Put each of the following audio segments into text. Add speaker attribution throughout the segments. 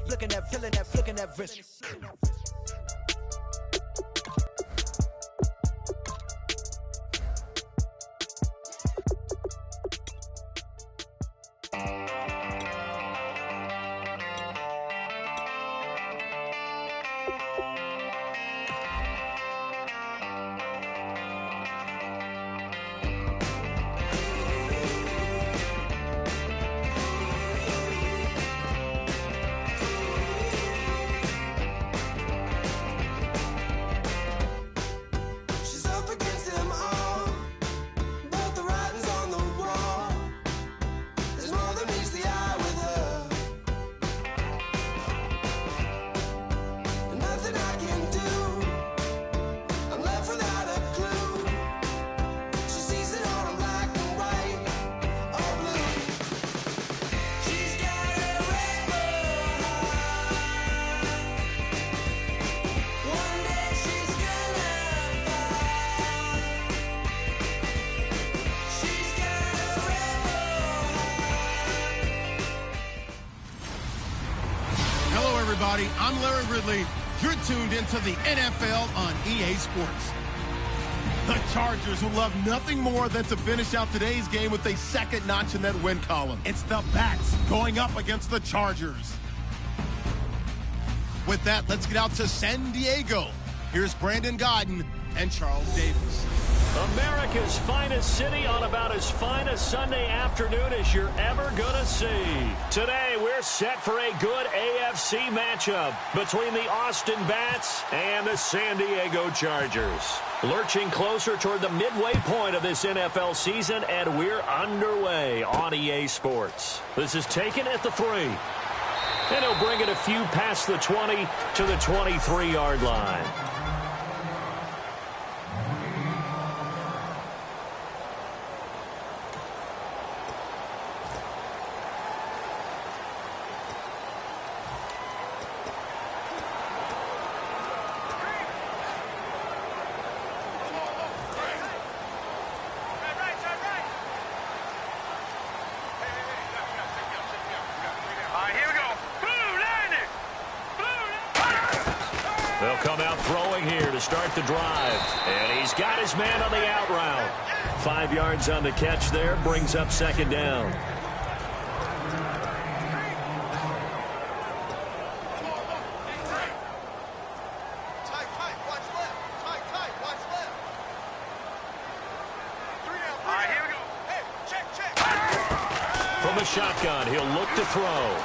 Speaker 1: flicking that wrist.
Speaker 2: I'm Larry Ridley. You're tuned into the NFL on EA Sports. The Chargers will love nothing more than to finish out today's game with a second notch in that win column. It's the Bats going up against the Chargers. With that, let's get out to San Diego. Here's Brandon Godden and Charles Davis.
Speaker 3: America's finest city on about as fine a Sunday afternoon as you're ever going to see. Today, we're set for a good AFC matchup between the Austin Bats and the San Diego Chargers. Lurching closer toward the midway point of this NFL season, and we're underway on EA Sports. This is taken at the 3. And he'll bring it a few past the 20 to the 23-yard line. They'll come out throwing here to start the drive. And he's got his man on the out route. 5 yards on the catch there, brings up second down. From the shotgun, he'll look to throw.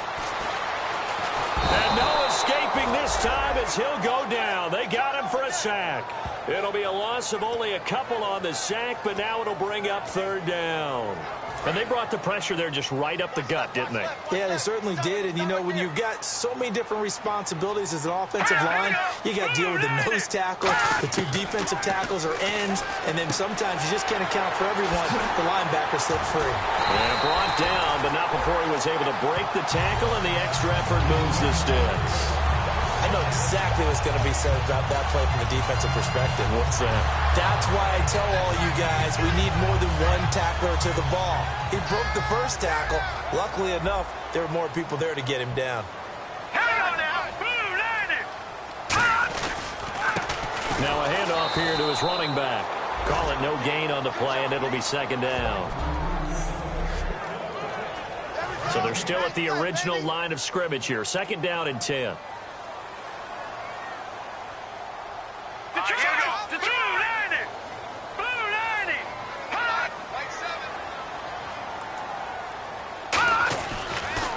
Speaker 3: And no escaping this time as he'll go down. They got him for a sack. It'll be a loss of only a couple on the sack, but now it'll bring up third down. And they brought the pressure there just right up the gut, didn't they?
Speaker 4: Yeah, they certainly did. And, you know, when you've got so many different responsibilities as an offensive line, you got to deal with the nose tackle, the 2 defensive tackles or ends, and then sometimes you just can't account for everyone. The linebacker slipped free.
Speaker 3: And brought down, but not before he was able to break the tackle, and the extra effort moves the sticks.
Speaker 4: I know exactly what's going to be said about that play from the defensive perspective.
Speaker 3: What's that?
Speaker 4: That's why I tell all you guys we need more than one tackler to the ball. He broke the first tackle. Luckily enough, there were more people there to get him down.
Speaker 3: Now a handoff here to his running back. Call it no gain on the play, and it'll be second down. So they're still at the original line of scrimmage here. Second down and 10.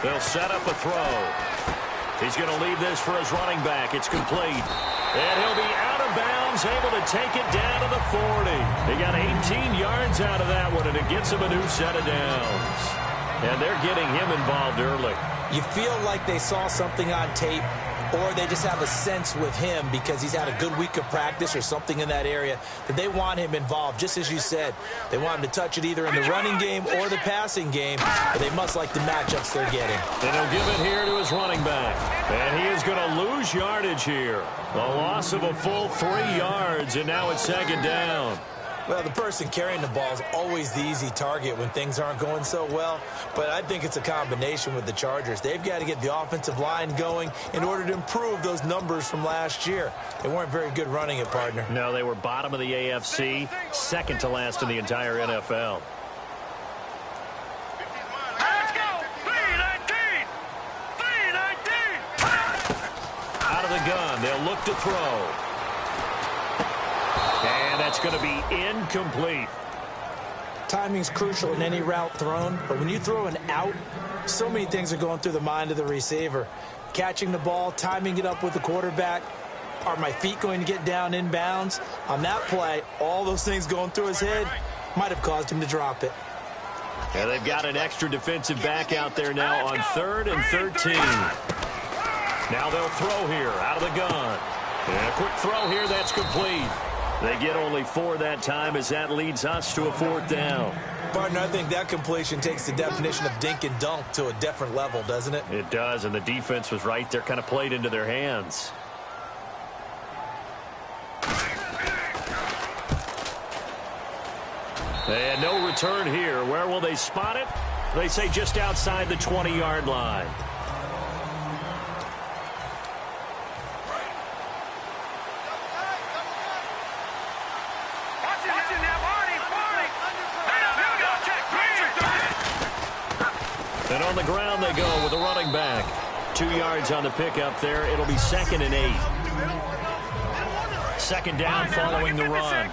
Speaker 3: They'll set up a throw. He's going to leave this for his running back. It's complete. And he'll be out of bounds, able to take it down to the 40. They got 18 yards out of that one, and it gets him a new set of downs. And they're getting him involved early.
Speaker 4: You feel like they saw something on tape, or they just have a sense with him because he's had a good week of practice or something in that area that they want him involved. Just as you said, they want him to touch it either in the running game or the passing game, but they must like the matchups they're getting.
Speaker 3: And he'll give it here to his running back. And he is going to lose yardage here. A loss of a full 3 yards, and now it's second down.
Speaker 4: Well, the person carrying the ball is always the easy target when things aren't going so well, but I think it's a combination with the Chargers. They've got to get the offensive line going in order to improve those numbers from last year. They weren't very good running it, partner.
Speaker 3: No, they were bottom of the AFC, second to last in the entire NFL.
Speaker 5: Let's go! 3-19! 3-19!
Speaker 3: Out of the gun, they'll look to throw. And that's going to be incomplete.
Speaker 4: Timing's crucial in any route thrown, but when you throw an out, so many things are going through the mind of the receiver. Catching the ball, timing it up with the quarterback. Are my feet going to get down inbounds? On that play, all those things going through his head might have caused him to drop it.
Speaker 3: And they've got an extra defensive back out there now on 3rd and 13. Now they'll throw here out of the gun. And a quick throw here, that's complete. They get only 4 that time as that leads us to a 4th down.
Speaker 4: Partner, I think that completion takes the definition of dink and dunk to a different level, doesn't it?
Speaker 3: It does, and the defense was right there, kind of played into their hands. And no return here. Where will they spot it? They say just outside the 20-yard line. And on the ground they go with a running back. 2 yards on the pickup there. It'll be 2nd and 8. 2nd down following the run.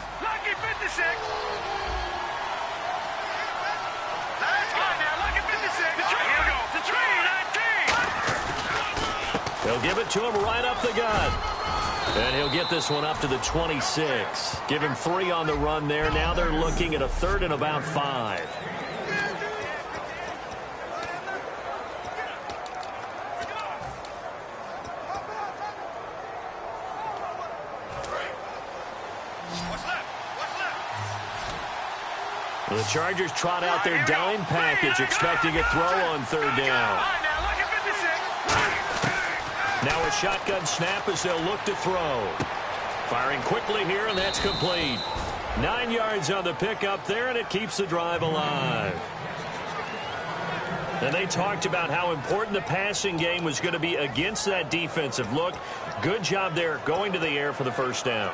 Speaker 3: They'll give it to him right up the gut. And he'll get this one up to the 26. Give him 3 on the run there. Now they're looking at a 3rd and about 5. The Chargers trot out their dime package, expecting a throw on 3rd down. Now a shotgun snap as they'll look to throw. Firing quickly here, and that's complete. 9 yards on the pickup there, and it keeps the drive alive. And they talked about how important the passing game was going to be against that defensive look. Good job there going to the air for the 1st down.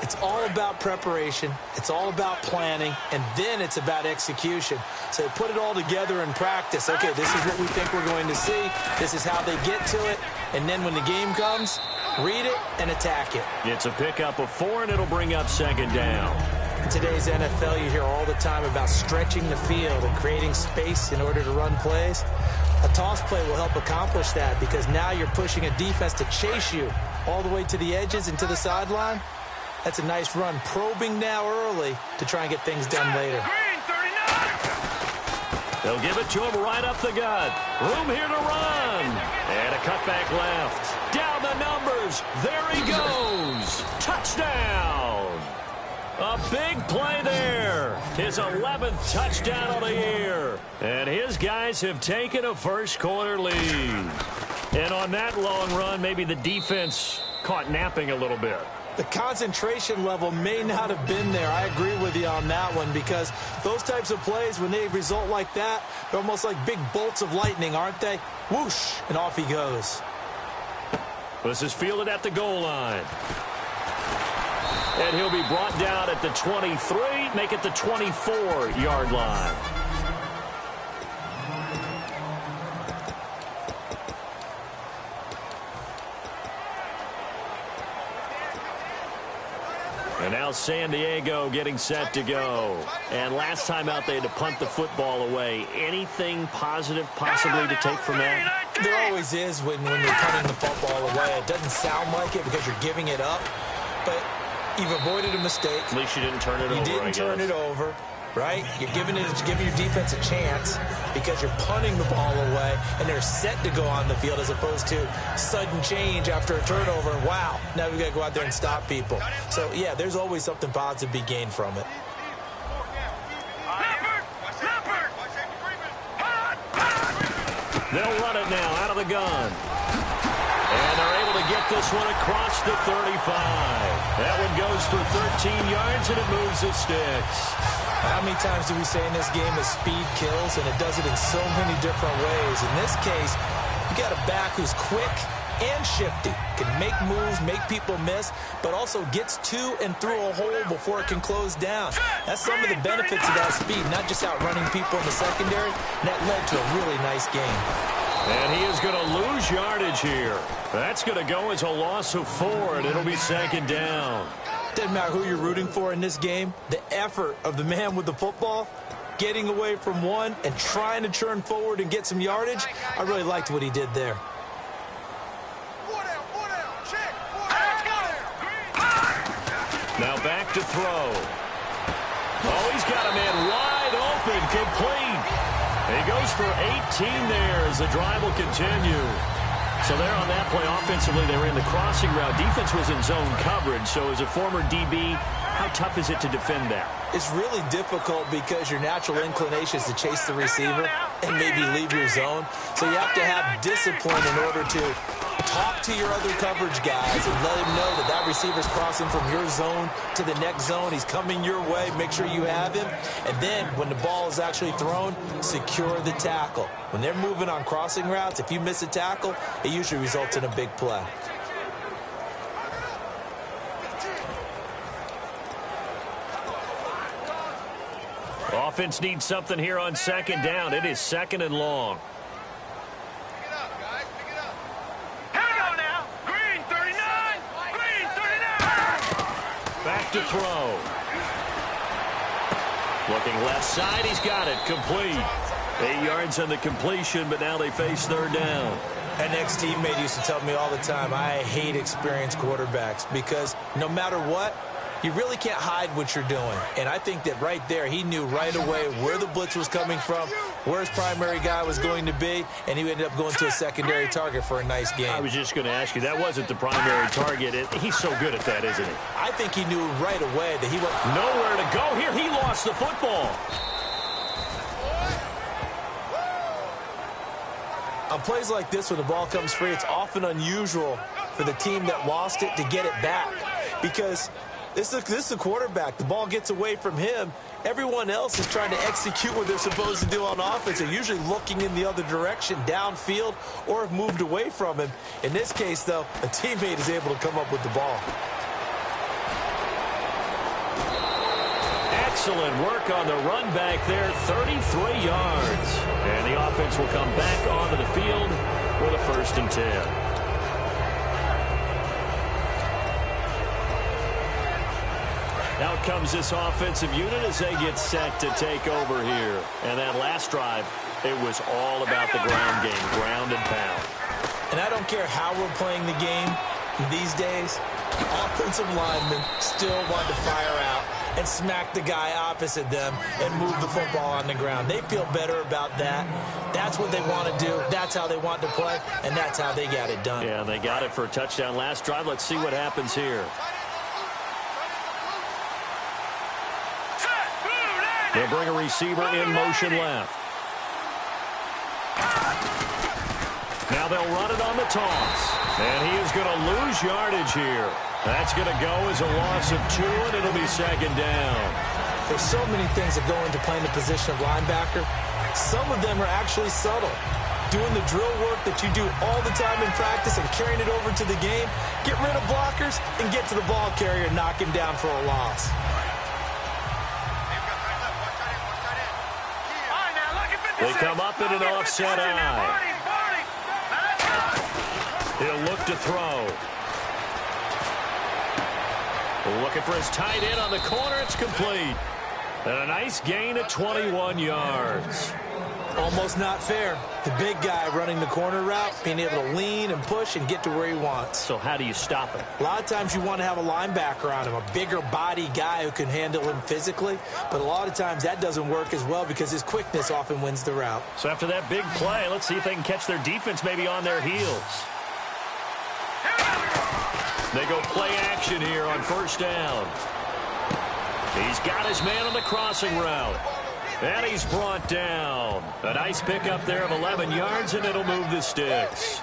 Speaker 4: It's all about preparation. It's all about planning, and then it's about execution. So they put it all together in practice. Okay, this is what we think we're going to see. This is how they get to it. And then when the game comes, read it and attack it.
Speaker 3: It's a pickup of 4, and it'll bring up 2nd down.
Speaker 4: In today's NFL, you hear all the time about stretching the field and creating space in order to run plays. A toss play will help accomplish that because now you're pushing a defense to chase you all the way to the edges and to the sideline. That's a nice run, probing now early to try and get things done later.
Speaker 3: They'll give it to him right up the gut. Room here to run. And a cutback left. Down the numbers. There he goes. Touchdown. A big play there. His 11th touchdown of the year. And his guys have taken a first-quarter lead. And on that long run, maybe the defense caught napping a little bit.
Speaker 4: The concentration level may not have been there. I agree with you on that one because those types of plays, when they result like that, they're almost like big bolts of lightning, aren't they? Whoosh, and off he goes.
Speaker 3: This is fielded at the goal line. And he'll be brought down at the 23, make it the 24-yard line. And now San Diego getting set to go. And last time out they had to punt the football away. Anything positive possibly to take from that?
Speaker 4: There always is when you're punting the football away. It doesn't sound like it because you're giving it up, but you've avoided a mistake.
Speaker 3: At least you didn't turn it over,
Speaker 4: You didn't turn it over, right? You're giving your defense a chance because you're punting the ball away, and they're set to go on the field as opposed to sudden change after a turnover. And wow, now we've got to go out there and stop people. So, yeah, there's always something positive to be gained from it.
Speaker 3: They'll run it now out of the gun. And they're able to get get this one across the 35. That one goes for 13 yards, and it moves the sticks.
Speaker 4: How many times do we say in this game that speed kills, and it does it in so many different ways? In this case, you got a back who's quick and shifty, can make moves, make people miss, but also gets to and through a hole before it can close down. That's some of the benefits of that speed, not just outrunning people in the secondary. And that led to a really nice game.
Speaker 3: And he is going to lose yardage here. That's going to go as a loss of 4, and it'll be second down.
Speaker 4: Doesn't matter who you're rooting for in this game. The effort of the man with the football, getting away from one and trying to turn forward and get some yardage, I really liked what he did there.
Speaker 3: Now back to throw. Oh, he's got a man wide open, complete. He goes for 18 there as the drive will continue. So there on that play offensively, they were in the crossing route. Defense was in zone coverage. So as a former DB, how tough is it to defend that?
Speaker 4: It's really difficult because your natural inclination is to chase the receiver and maybe leave your zone. So you have to have discipline in order to talk to your other coverage guys and let him know that that receiver's crossing from your zone to the next zone. He's coming your way. Make sure you have him. And then when the ball is actually thrown, secure the tackle. When they're moving on crossing routes, if you miss a tackle, it usually results in a big play.
Speaker 3: Offense needs something here on second down. It is second and long.
Speaker 5: Pick it up, guys. Pick it up. Here we go now. Green 39. Green 39.
Speaker 3: Back to throw. Looking left side. He's got it. Complete. 8 yards on the completion, but now they face third down.
Speaker 4: An ex-teammate used to tell me all the time, I hate experienced quarterbacks because no matter what, you really can't hide what you're doing. And I think that right there, he knew right away where the blitz was coming from, where his primary guy was going to be, and he ended up going to a secondary target for a nice game.
Speaker 3: I was just going to ask you, that wasn't the primary target. He's so good at that, isn't he?
Speaker 4: I think he knew right away that he was
Speaker 3: nowhere to go here. He lost the football.
Speaker 4: On plays like this, when the ball comes free, it's often unusual for the team that lost it to get it back because this is a quarterback. The ball gets away from him. Everyone else is trying to execute what they're supposed to do on offense. They're usually looking in the other direction, downfield, or have moved away from him. In this case, though, a teammate is able to come up with the ball.
Speaker 3: Excellent work on the run back there, 33 yards. And the offense will come back onto the field with a 1st and 10. Out comes this offensive unit as they get set to take over here. And that last drive, it was all about the ground game, ground and pound.
Speaker 4: And I don't care how we're playing the game these days, offensive linemen still want to fire out and smack the guy opposite them and move the football on the ground. They feel better about that. That's what they want to do. That's how they want to play, and that's how they got it done.
Speaker 3: Yeah, they got it for a touchdown last drive. Let's see what happens here. They'll bring a receiver in motion left. Now they'll run it on the toss. And he is going to lose yardage here. That's going to go as a loss of 2, and it'll be second down.
Speaker 4: There's so many things that go into playing the position of linebacker. Some of them are actually subtle. Doing the drill work that you do all the time in practice and carrying it over to the game. Get rid of blockers and get to the ball carrier and knock him down for a loss.
Speaker 3: They come up in an offset eye. He'll look to throw. Looking for his tight end on the corner. It's complete. And a nice gain at 21 yards.
Speaker 4: Almost not fair. The big guy running the corner route, being able to lean and push and get to where he wants.
Speaker 3: So how do you stop him?
Speaker 4: A lot of times you want to have a linebacker on him, a bigger body guy who can handle him physically. But a lot of times that doesn't work as well because his quickness often wins the route.
Speaker 3: So after that big play, let's see if they can catch their defense maybe on their heels. They go play action here on 1st down. He's got his man on the crossing route. And he's brought down. A nice pickup there of 11 yards, and it'll move the sticks.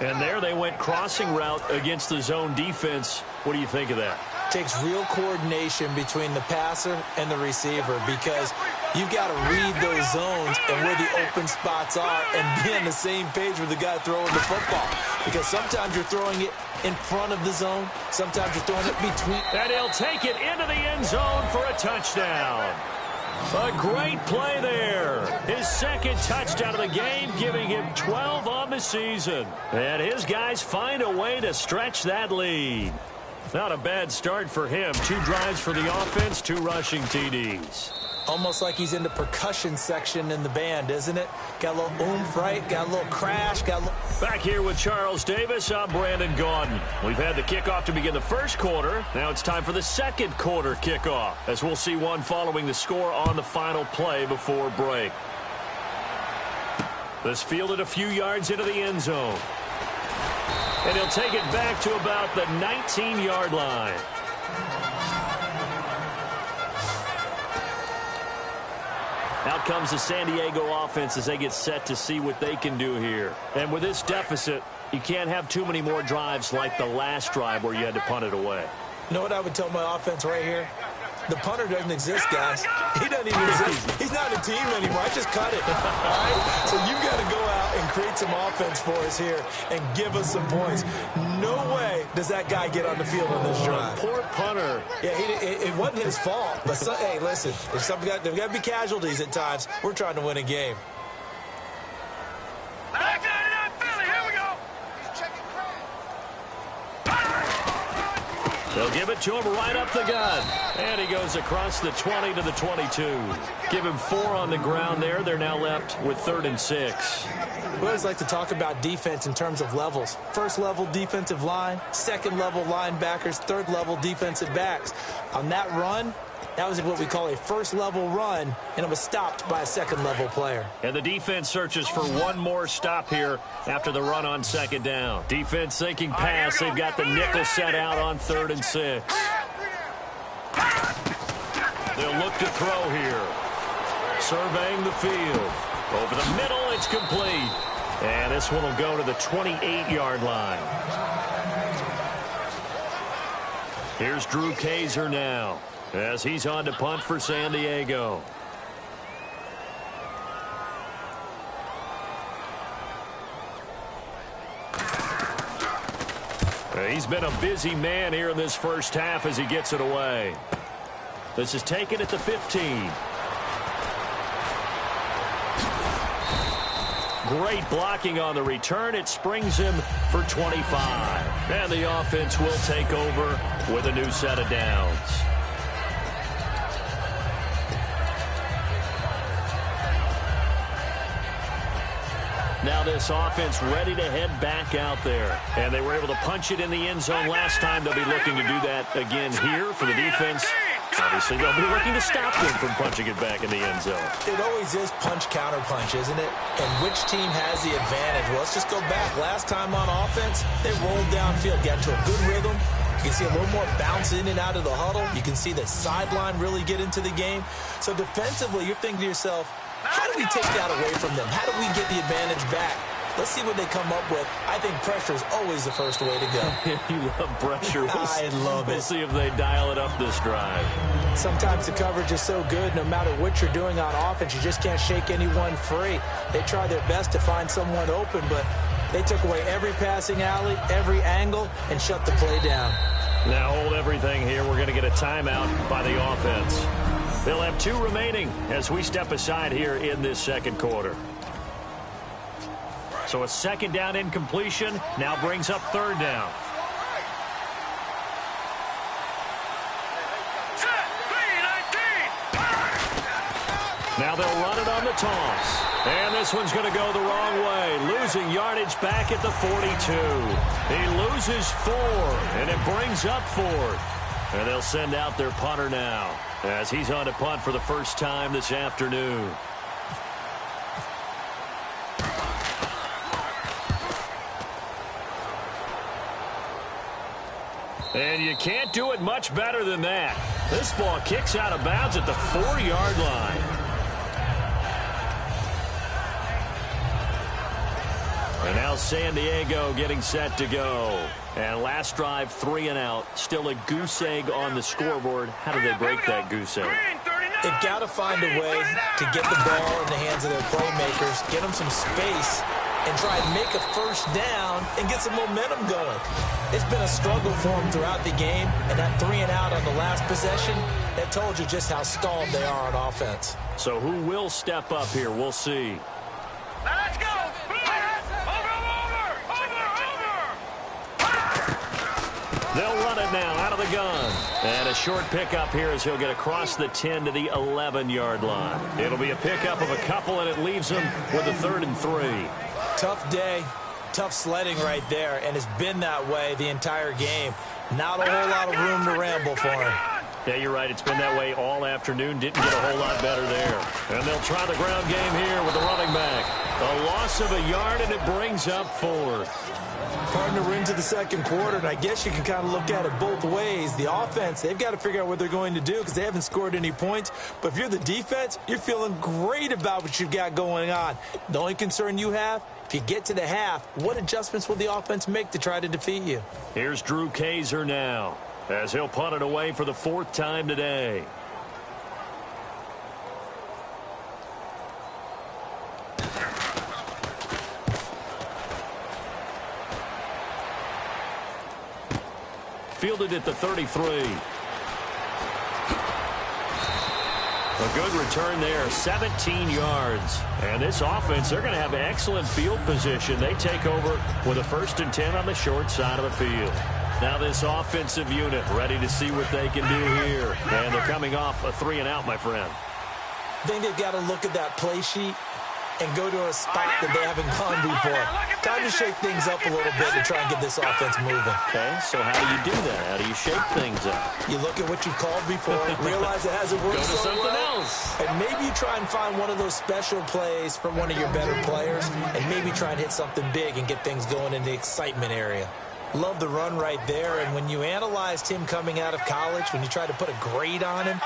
Speaker 3: And there they went crossing route against the zone defense. What do you think of that?
Speaker 4: Takes real coordination between the passer and the receiver because you've got to read those zones and where the open spots are and be on the same page with the guy throwing the football. Because sometimes you're throwing it in front of the zone. Sometimes you're throwing it between.
Speaker 3: And he'll take it into the end zone for a touchdown. A great play there. His second touchdown of the game, giving him 12 on the season. And his guys find a way to stretch that lead. Not a bad start for him. 2 drives for the offense, 2 rushing TDs.
Speaker 4: Almost like he's in the percussion section in the band, isn't it? Got a little oomph, right? Got a little crash. Got a little...
Speaker 3: Back here with Charles Davis, I'm Brandon Gaudin. We've had the kickoff to begin the first quarter. Now it's time for the second quarter kickoff, as we'll see one following the score on the final play before break. This fielded a few yards into the end zone. And he'll take it back to about the 19-yard line. Out comes the San Diego offense as they get set to see what they can do here. And with this deficit, you can't have too many more drives like the last drive where you had to punt it away.
Speaker 4: You know what I would tell my offense right here? The punter doesn't exist, guys. He doesn't even exist. He's not a team anymore. I just cut it. All right? So you've got to go out and create some offense for us here and give us some points. No way does that guy get on the field on this drive.
Speaker 3: Poor punter.
Speaker 4: Yeah, it wasn't his fault. But, hey, listen, there's got to be casualties at times. We're trying to win a game.
Speaker 3: They'll give it to him right up the gut. And he goes across the 20 to the 22. Give him 4 on the ground there. They're now left with 3rd and 6.
Speaker 4: We always like to talk about defense in terms of levels. First level defensive line, second level linebackers, third level defensive backs. On that run, that was what we call a first level run, and it was stopped by a second level player.
Speaker 3: And the defense searches for one more stop here after the run on 2nd down. Defense thinking pass. They've got the nickel set out on 3rd and 6. They'll look to throw here. Surveying the field. Over the middle, it's complete. And this one will go to the 28-yard line. Here's Drew Kaiser now, as he's on to punt for San Diego. He's been a busy man here in this first half as he gets it away. This is taken at the 15. Great blocking on the return. It springs him for 25. And the offense will take over with a new set of downs. Now this offense ready to head back out there. And they were able to punch it in the end zone last time. They'll be looking to do that again here for the defense. Obviously, they'll be looking to stop them from punching it back in the end zone.
Speaker 4: It always is punch-counter-punch, isn't it? And which team has the advantage? Well, let's just go back. Last time on offense, they rolled downfield, got to a good rhythm. You can see a little more bounce in and out of the huddle. You can see the sideline really get into the game. So defensively, you're thinking to yourself, how do we take that away from them? How do we get the advantage back? Let's see what they come up with. I think pressure is always the first way to go.
Speaker 3: You love pressure.
Speaker 4: I love it.
Speaker 3: We'll see if they dial it up this drive.
Speaker 4: Sometimes the coverage is so good, no matter what you're doing on offense, you just can't shake anyone free. They try their best to find someone open, but they took away every passing alley, every angle, and shut the play down.
Speaker 3: Now hold everything here. We're going to get a timeout by the offense. They'll have 2 remaining as we step aside here in this second quarter. So a 2nd down incompletion now brings up 3rd down. Now they'll run it on the toss. And this one's going to go the wrong way. Losing yardage back at the 42. He loses 4, and it brings up 4th. And they'll send out their punter now as he's on to punt for the first time this afternoon. And you can't do it much better than that. This ball kicks out of bounds at the 4-yard line. And now Now San Diego getting set to go. And last drive, 3 and out. Still a goose egg on the scoreboard. How do they break that goose egg?
Speaker 4: They've got to find a way to get the ball in the hands of their playmakers, get them some space, and try and make a first down and get some momentum going. It's been a struggle for them throughout the game, and that 3 and out on the last possession, that told you just how stalled they are on offense.
Speaker 3: So who will step up here? We'll see.
Speaker 5: Let's go!
Speaker 3: They'll run it now out of the gun. And a short pickup here as he'll get across the 10 to the 11-yard line. It'll be a pickup of a couple, and it leaves him with a 3rd and 3.
Speaker 4: Tough day, tough sledding right there, and it's been that way the entire game. Not a whole lot of room to ramble for him.
Speaker 3: Yeah, you're right. It's been that way all afternoon. Didn't get a whole lot better there. And they'll try the ground game here with the running back. A loss of a yard, and it brings up 4th.
Speaker 4: Partner, we're into the second quarter, and I guess you can kind of look at it both ways. The offense, they've got to figure out what they're going to do because they haven't scored any points. But if you're the defense, you're feeling great about what you've got going on. The only concern you have, if you get to the half, what adjustments will the offense make to try to defeat you?
Speaker 3: Here's Drew Kaiser now as he'll punt it away for the 4th time today. Fielded at the 33. A good return there, 17 yards. And this offense, they're going to have excellent field position. They take over with a 1st and 10 on the short side of the field. Now this offensive unit ready to see what they can do here. And they're coming off a 3 and out, my friend.
Speaker 4: I think they've got to look at that play sheet and go to a spot that they haven't gone before. Time to shake things up a little bit to try and get this offense moving.
Speaker 3: Okay, so how do you do that? How do you shake things up?
Speaker 4: You look at what you've called before, realize it hasn't worked
Speaker 3: Go to
Speaker 4: so
Speaker 3: something
Speaker 4: well,
Speaker 3: else.
Speaker 4: and maybe you try and find one of those special plays from one of your better players, and maybe try and hit something big and get things going in the excitement area. Love the run right there, and when you analyzed him coming out of college, when you tried to put a grade on him,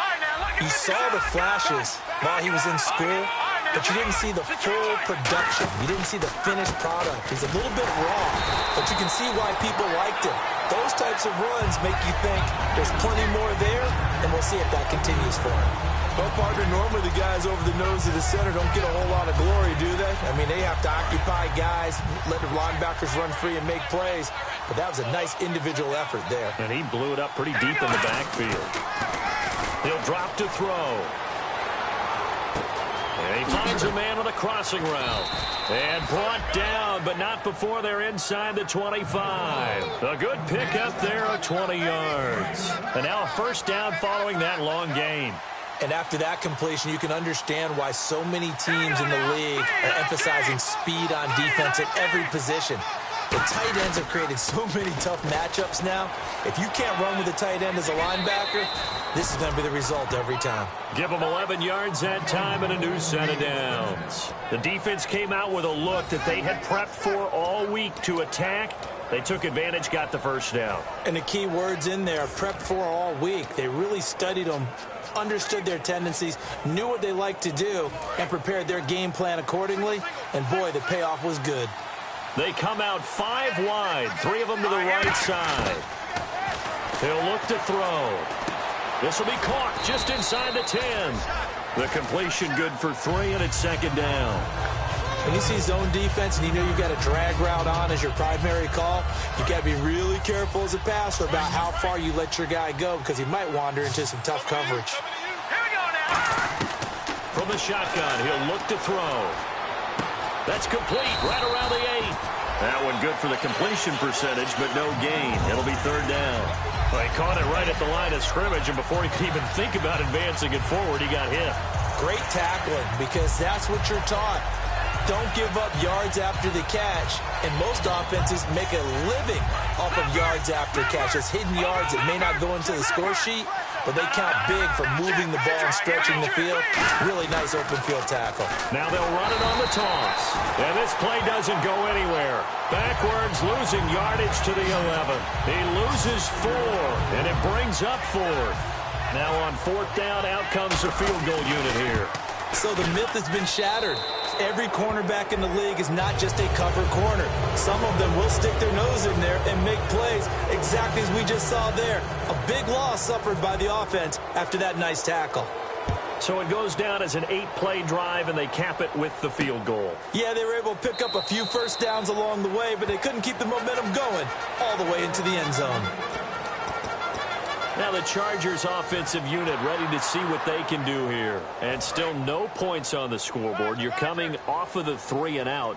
Speaker 4: you saw the flashes while he was in school, but you didn't see the full production. You didn't see the finished product. He's a little bit raw, but you can see why people liked him. Those types of runs make you think there's plenty more there, and we'll see if that continues for him. Well, partner, normally the guys over the nose of the center don't get a whole lot of glory, do they? I mean, they have to occupy guys, let the linebackers run free and make plays, but that was a nice individual effort there.
Speaker 3: And he blew it up pretty deep in the backfield. He'll drop to throw. And he finds a man on a crossing route. And brought down, but not before they're inside the 25. A good pickup there of 20 yards. And now a 1st down following that long gain.
Speaker 4: And after that completion, you can understand why so many teams in the league are emphasizing speed on defense at every position. The tight ends have created so many tough matchups now. If you can't run with a tight end as a linebacker, this is going to be the result every time.
Speaker 3: Give them 11 yards that time and a new set of downs. The defense came out with a look that they had prepped for all week to attack. They took advantage, got the 1st down.
Speaker 4: And the key words in there, prepped for all week. They really studied them, understood their tendencies, knew what they liked to do, and prepared their game plan accordingly. And boy, the payoff was good.
Speaker 3: They come out 5 wide, 3 of them to the right side. He'll look to throw. This will be caught just inside the 10. The completion good for 3, and it's 2nd down.
Speaker 4: When you see zone defense and you know you've got a drag route on as your primary call, you got to be really careful as a passer about how far you let your guy go because he might wander into some tough coverage.
Speaker 5: Here we go now.
Speaker 3: From the shotgun, he'll look to throw. That's complete right around the 8. That one good for the completion percentage, but no gain. It'll be 3rd down. Well, he caught it right at the line of scrimmage, and before he could even think about advancing it forward, he got hit.
Speaker 4: Great tackling because that's what you're taught. Don't give up yards after the catch, and most offenses make a living off of yards after catch. It's hidden yards that may not go into the score sheet, but they count big for moving the ball and stretching the field. Really nice open field tackle.
Speaker 3: Now they'll run it on the toss. And this play doesn't go anywhere. Backwards, losing yardage to the 11. He loses 4, and it brings up 4th. Now on 4th down, out comes the field goal unit here.
Speaker 4: So the myth has been shattered. Every cornerback in the league is not just a cover corner. Some of them will stick their nose in there and make plays exactly as we just saw there. A big loss suffered by the offense after that nice tackle.
Speaker 3: So it goes down as an 8-play drive, and they cap it with the field goal.
Speaker 4: Yeah, they were able to pick up a few first downs along the way, but they couldn't keep the momentum going all the way into the end zone.
Speaker 3: Now the Chargers offensive unit ready to see what they can do here. And still no points on the scoreboard. You're coming off of the 3-and-out.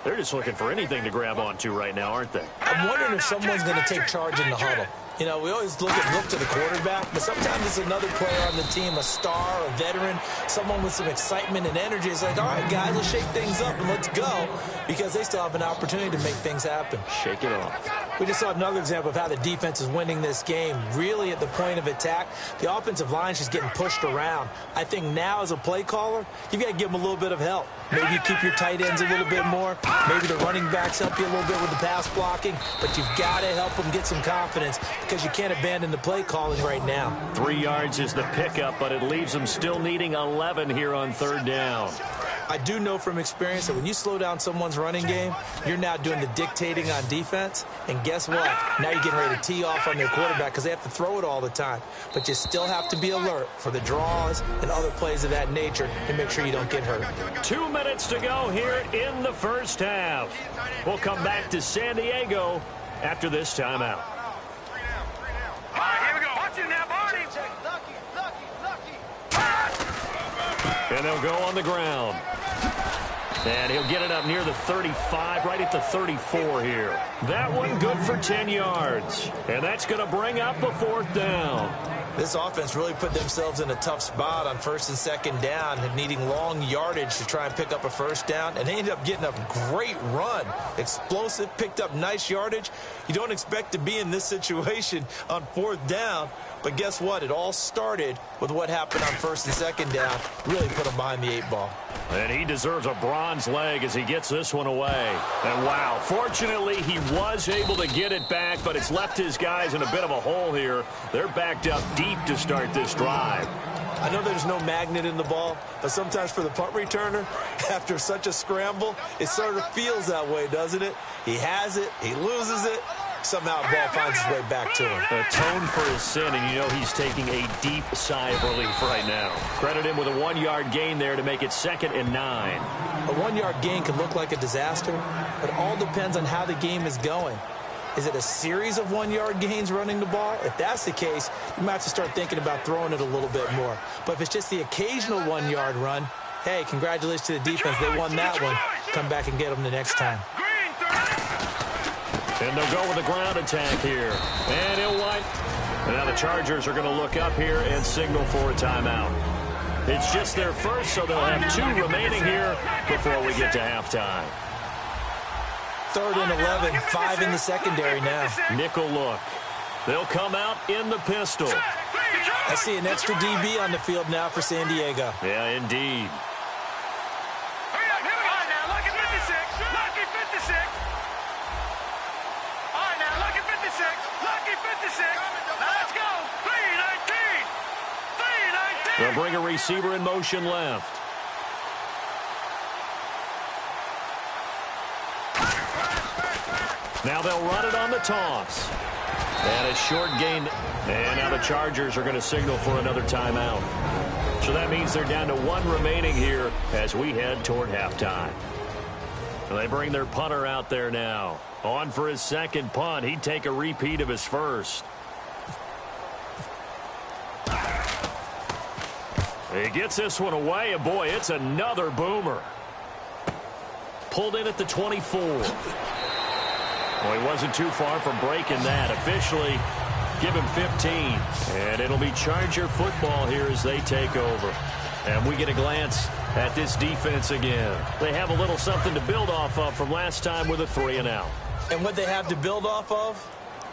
Speaker 3: They're just looking for anything to grab onto right now, aren't they?
Speaker 4: I'm wondering if someone's going to take charge in the huddle. You know, we always look to the quarterback, but sometimes it's another player on the team, a star, a veteran, someone with some excitement and energy. It's like, all right, guys, let's shake things up and let's go, because they still have an opportunity to make things happen.
Speaker 3: Shake it off.
Speaker 4: We just saw another example of how the defense is winning this game. Really at the point of attack, the offensive line is just getting pushed around. I think now as a play caller, you've got to give them a little bit of help. Maybe you keep your tight ends a little bit more. Maybe the running backs help you a little bit with the pass blocking. But you've got to help them get some confidence, because you can't abandon the play calling right now.
Speaker 3: 3 yards is the pickup, but it leaves them still needing 11 here on 3rd down.
Speaker 4: I do know from experience that when you slow down someone's running game, you're now doing the dictating on defense. And guess what? Now you're getting ready to tee off on their quarterback because they have to throw it all the time. But you still have to be alert for the draws and other plays of that nature to make sure you don't get hurt.
Speaker 3: 2 minutes to go here in the first half. We'll come back to San Diego after this timeout.
Speaker 5: All right, here we go. Watch it now, Barney.
Speaker 3: And they'll go on the ground. And he'll get it up near the 35, right at the 34 here. That one good for 10 yards. And that's going to bring up a 4th down.
Speaker 4: This offense really put themselves in a tough spot on 1st and 2nd down, and needing long yardage to try and pick up a 1st down. And they ended up getting a great run. Explosive, picked up nice yardage. You don't expect to be in this situation on 4th down. But guess what? It all started with what happened on 1st and 2nd down. Really put them behind the 8 ball.
Speaker 3: And he deserves a bronze leg as he gets this one away. And wow, fortunately he was able to get it back, but it's left his guys in a bit of a hole here. They're backed up deep to start this drive.
Speaker 4: I know there's no magnet in the ball, but sometimes for the punt returner, after such a scramble, it sort of feels that way, doesn't it? He has it, he loses it. Somehow the ball finds its way back to him.
Speaker 3: Atone for his sin, and you know he's taking a deep sigh of relief right now. Credit him with a 1-yard gain there to make it 2nd and 9.
Speaker 4: A 1-yard gain can look like a disaster, but it all depends on how the game is going. Is it a series of 1-yard gains running the ball? If that's the case, you might have to start thinking about throwing it a little bit more. But if it's just the occasional 1-yard run, hey, congratulations to the defense. They won that one. Come back and get them the next time.
Speaker 3: And they'll go with a ground attack here. And he'll wipe. And now the Chargers are going to look up here and signal for a timeout. It's just their first, so they'll have 2 remaining here before we get to halftime.
Speaker 4: 3rd and 11, 5 in the secondary now.
Speaker 3: Nickel look. They'll come out in the pistol.
Speaker 4: I see an extra DB on the field now for San Diego.
Speaker 3: Yeah, indeed. They'll bring a receiver in motion left. Now they'll run it on the toss. And a short gain. And now the Chargers are going to signal for another timeout. So that means they're down to 1 remaining here as we head toward halftime. And they bring their punter out there now. On for his 2nd punt. He'd take a repeat of his 1st. He gets this one away, and boy, it's another boomer. Pulled in at the 24. Well, he wasn't too far from breaking that. Officially, give him 15. And it'll be Charger football here as they take over. And we get a glance at this defense again. They have a little something to build off of from last time with a 3-and-out.
Speaker 4: And what they have to build off of?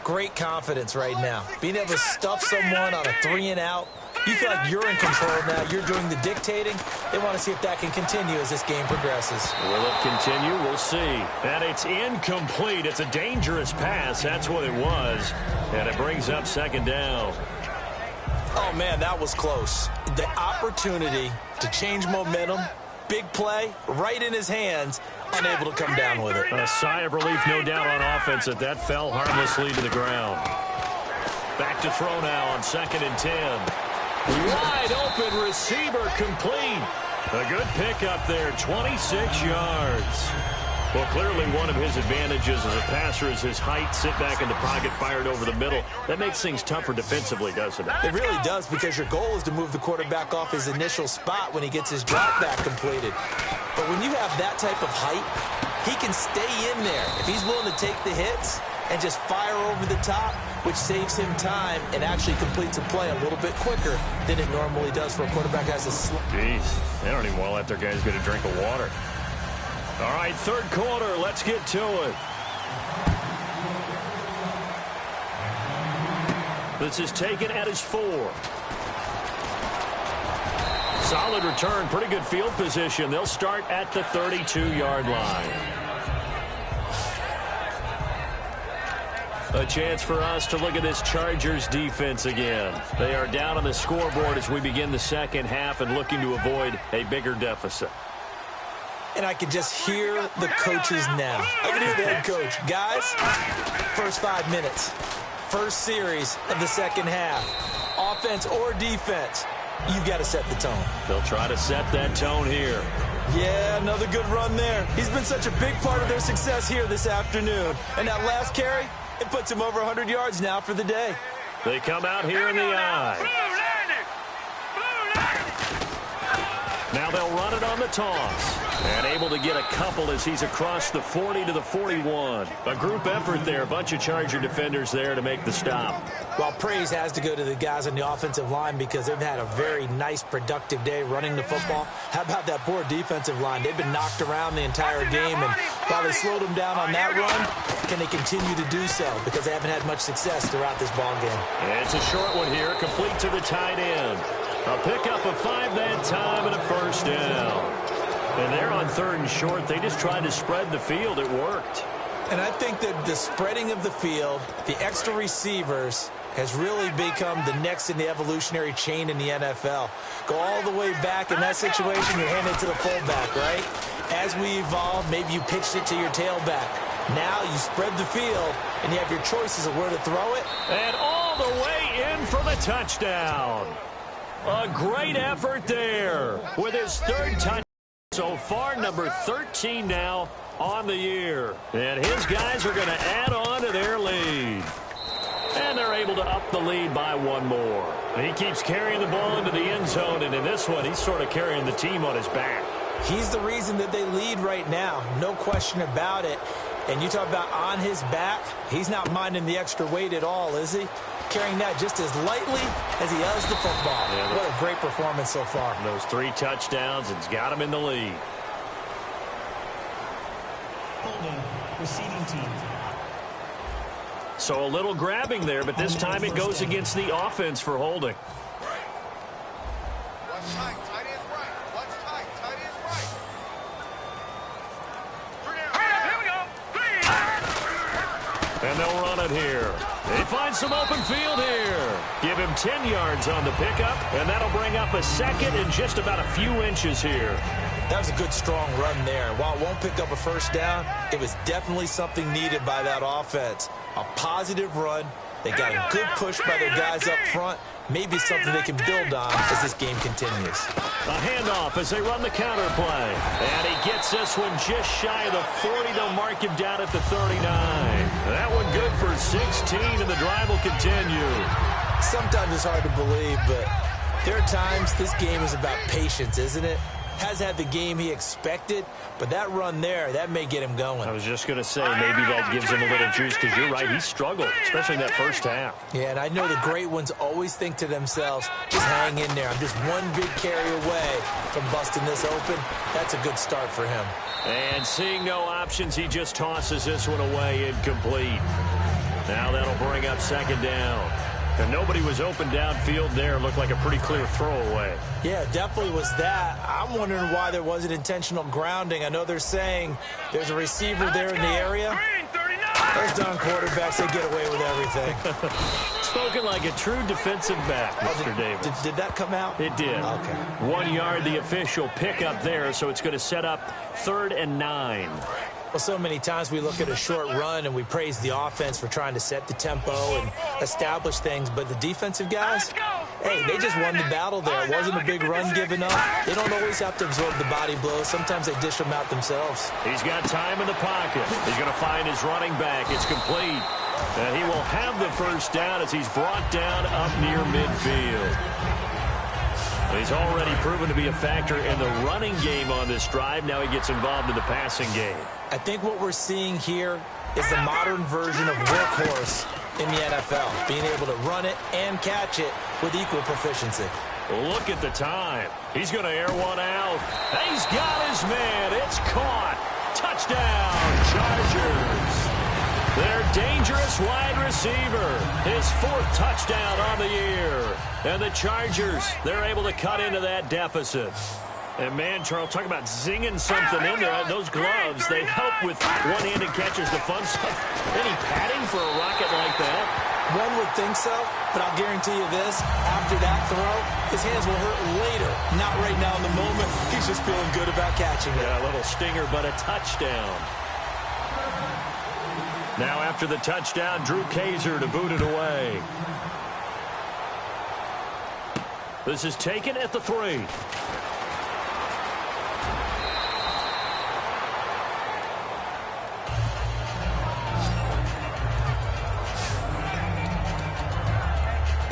Speaker 4: Great confidence right now. Being able to stuff someone on a 3-and-out. You feel like you're in control now. You're doing the dictating. They want to see if that can continue as this game progresses.
Speaker 3: Will it continue? We'll see. And it's incomplete. It's a dangerous pass. That's what it was. And it brings up 2nd down.
Speaker 4: Oh, man, that was close. The opportunity to change momentum big play right in his hands, unable to come down with it.
Speaker 3: A sigh of relief, no doubt, on offense that fell harmlessly to the ground. Back to throw now on 2nd and 10. Wide open receiver complete. A good pickup there, 26 yards. Well, clearly one of his advantages as a passer is his height. Sit back in the pocket, fired over the middle. That makes things tougher defensively, doesn't it?
Speaker 4: It really does, because your goal is to move the quarterback off his initial spot when he gets his drop back completed. But when you have that type of height, he can stay in there if he's willing to take the hits and just fire over the top, which saves him time and actually completes a play a little bit quicker than it normally does for a quarterback that has a
Speaker 3: Jeez, they don't even want to let their guys get a drink of water. All right, 3rd quarter, let's get to it. This is taken at his 4. Solid return, pretty good field position. They'll start at the 32-yard line. A chance for us to look at this Chargers defense again. They are down on the scoreboard as we begin the second half and looking to avoid a bigger deficit.
Speaker 4: And I can just hear the coaches now. I can hear the head coach. Guys, first 5 minutes. First series of the second half. Offense or defense, you've got to set the tone.
Speaker 3: They'll try to set that tone here.
Speaker 4: Yeah, another good run there. He's been such a big part of their success here this afternoon. And that last carry, it puts him over 100 yards now for the day.
Speaker 3: They come out here in the eye. Now they'll run it on the toss. And able to get a couple as he's across the 40 to the 41. A group effort there. A bunch of Charger defenders there to make the stop.
Speaker 4: Well, praise has to go to the guys on the offensive line because they've had a very nice, productive day running the football. How about that poor defensive line? They've been knocked around the entire game, and while they slowed them down on that run, can they continue to do so? Because they haven't had much success throughout this ball game.
Speaker 3: It's a short one here, complete to the tight end. A pickup of 5 that time and a first down. And they're on 3rd and short. They just tried to spread the field. It worked.
Speaker 4: And I think that the spreading of the field, the extra receivers, has really become the next in the evolutionary chain in the NFL. Go all the way back in that situation, you're handed to the fullback, right? As we evolve, maybe you pitched it to your tailback. Now you spread the field, and you have your choices of where to throw it.
Speaker 3: And all the way in for the touchdown. A great effort there with his 3rd touchdown. So far, number 13 now on the year. And his guys are going to add on to their lead. And they're able to up the lead by 1 more. He keeps carrying the ball into the end zone, and in this one, he's sort of carrying the team on his back.
Speaker 4: He's the reason that they lead right now. No question about it. And you talk about on his back, he's not minding the extra weight at all, is he? Carrying that just as lightly as he does the football.
Speaker 3: Yeah,
Speaker 4: what a great performance so far.
Speaker 3: Those 3 touchdowns, it's got him in the lead.
Speaker 6: Holding, receiving team.
Speaker 3: So a little grabbing there, but this time it goes against the offense for holding.
Speaker 5: Watch tight, tight is right. Watch tight, tight is right. 3 down. Here we go. 3.
Speaker 3: And they'll run it here. They find some open field here. Give him 10 yards on the pickup, and that'll bring up a 2nd and just about a few inches here.
Speaker 4: That was a good, strong run there. While it won't pick up a first down, it was definitely something needed by that offense. A positive run. They got a good push by their guys up front. Maybe something they can build on as this game continues.
Speaker 3: A handoff as they run the counter play. And he gets this one just shy of the 40. They'll mark him down at the 39. That one good for 16, and the drive will continue.
Speaker 4: Sometimes it's hard to believe, but there are times this game is about patience, isn't it? Has had the game he expected, but that run there, that may get him going.
Speaker 3: I was just going to say, maybe that gives him a little juice, because you're right, he struggled, especially in that first half.
Speaker 4: Yeah, and I know the great ones always think to themselves, just hang in there. I'm just one big carry away from busting this open. That's a good start for him.
Speaker 3: And seeing no options, he just tosses this one away incomplete. Now that'll bring up 2nd down. And nobody was open downfield there. Looked like a pretty clear throwaway.
Speaker 4: Yeah, definitely was that. I'm wondering why there wasn't intentional grounding. I know they're saying there's a receiver there in the area. Those darn quarterbacks, they get away with everything.
Speaker 3: Spoken like a true defensive back, Mr. Davis.
Speaker 4: Did that come out?
Speaker 3: It did.
Speaker 4: Okay.
Speaker 3: 1 yard, the official pickup there, so it's going to set up 3rd and 9.
Speaker 4: Well, so many times we look at a short run and we praise the offense for trying to set the tempo and establish things, but the defensive guys, hey, they just won the battle there. It wasn't a big run given up. They don't always have to absorb the body blows. Sometimes they dish them out themselves.
Speaker 3: He's got time in the pocket. He's going to find his running back. It's complete. And he will have the first down as he's brought down up near midfield. He's already proven to be a factor in the running game on this drive. Now he gets involved in the passing game.
Speaker 4: I think what we're seeing here is the modern version of workhorse in the NFL, being able to run it and catch it with equal proficiency.
Speaker 3: Look at the time. He's going to air one out. He's got his man. It's caught. Touchdown, Chargers. Their dangerous wide receiver. His 4th touchdown on the year. And the Chargers, they're able to cut into that deficit. And, man, Charles, talk about zinging something in there. Those gloves, they help with one-handed catches, the fun stuff. Any padding for a rocket like that?
Speaker 4: One would think so, but I'll guarantee you this. After that throw, his hands will hurt later. Not right now in the moment. He's just feeling good about catching it.
Speaker 3: Yeah, a little stinger, but a touchdown. Now after the touchdown, Drew Kaiser to boot it away. This is taken at the 3.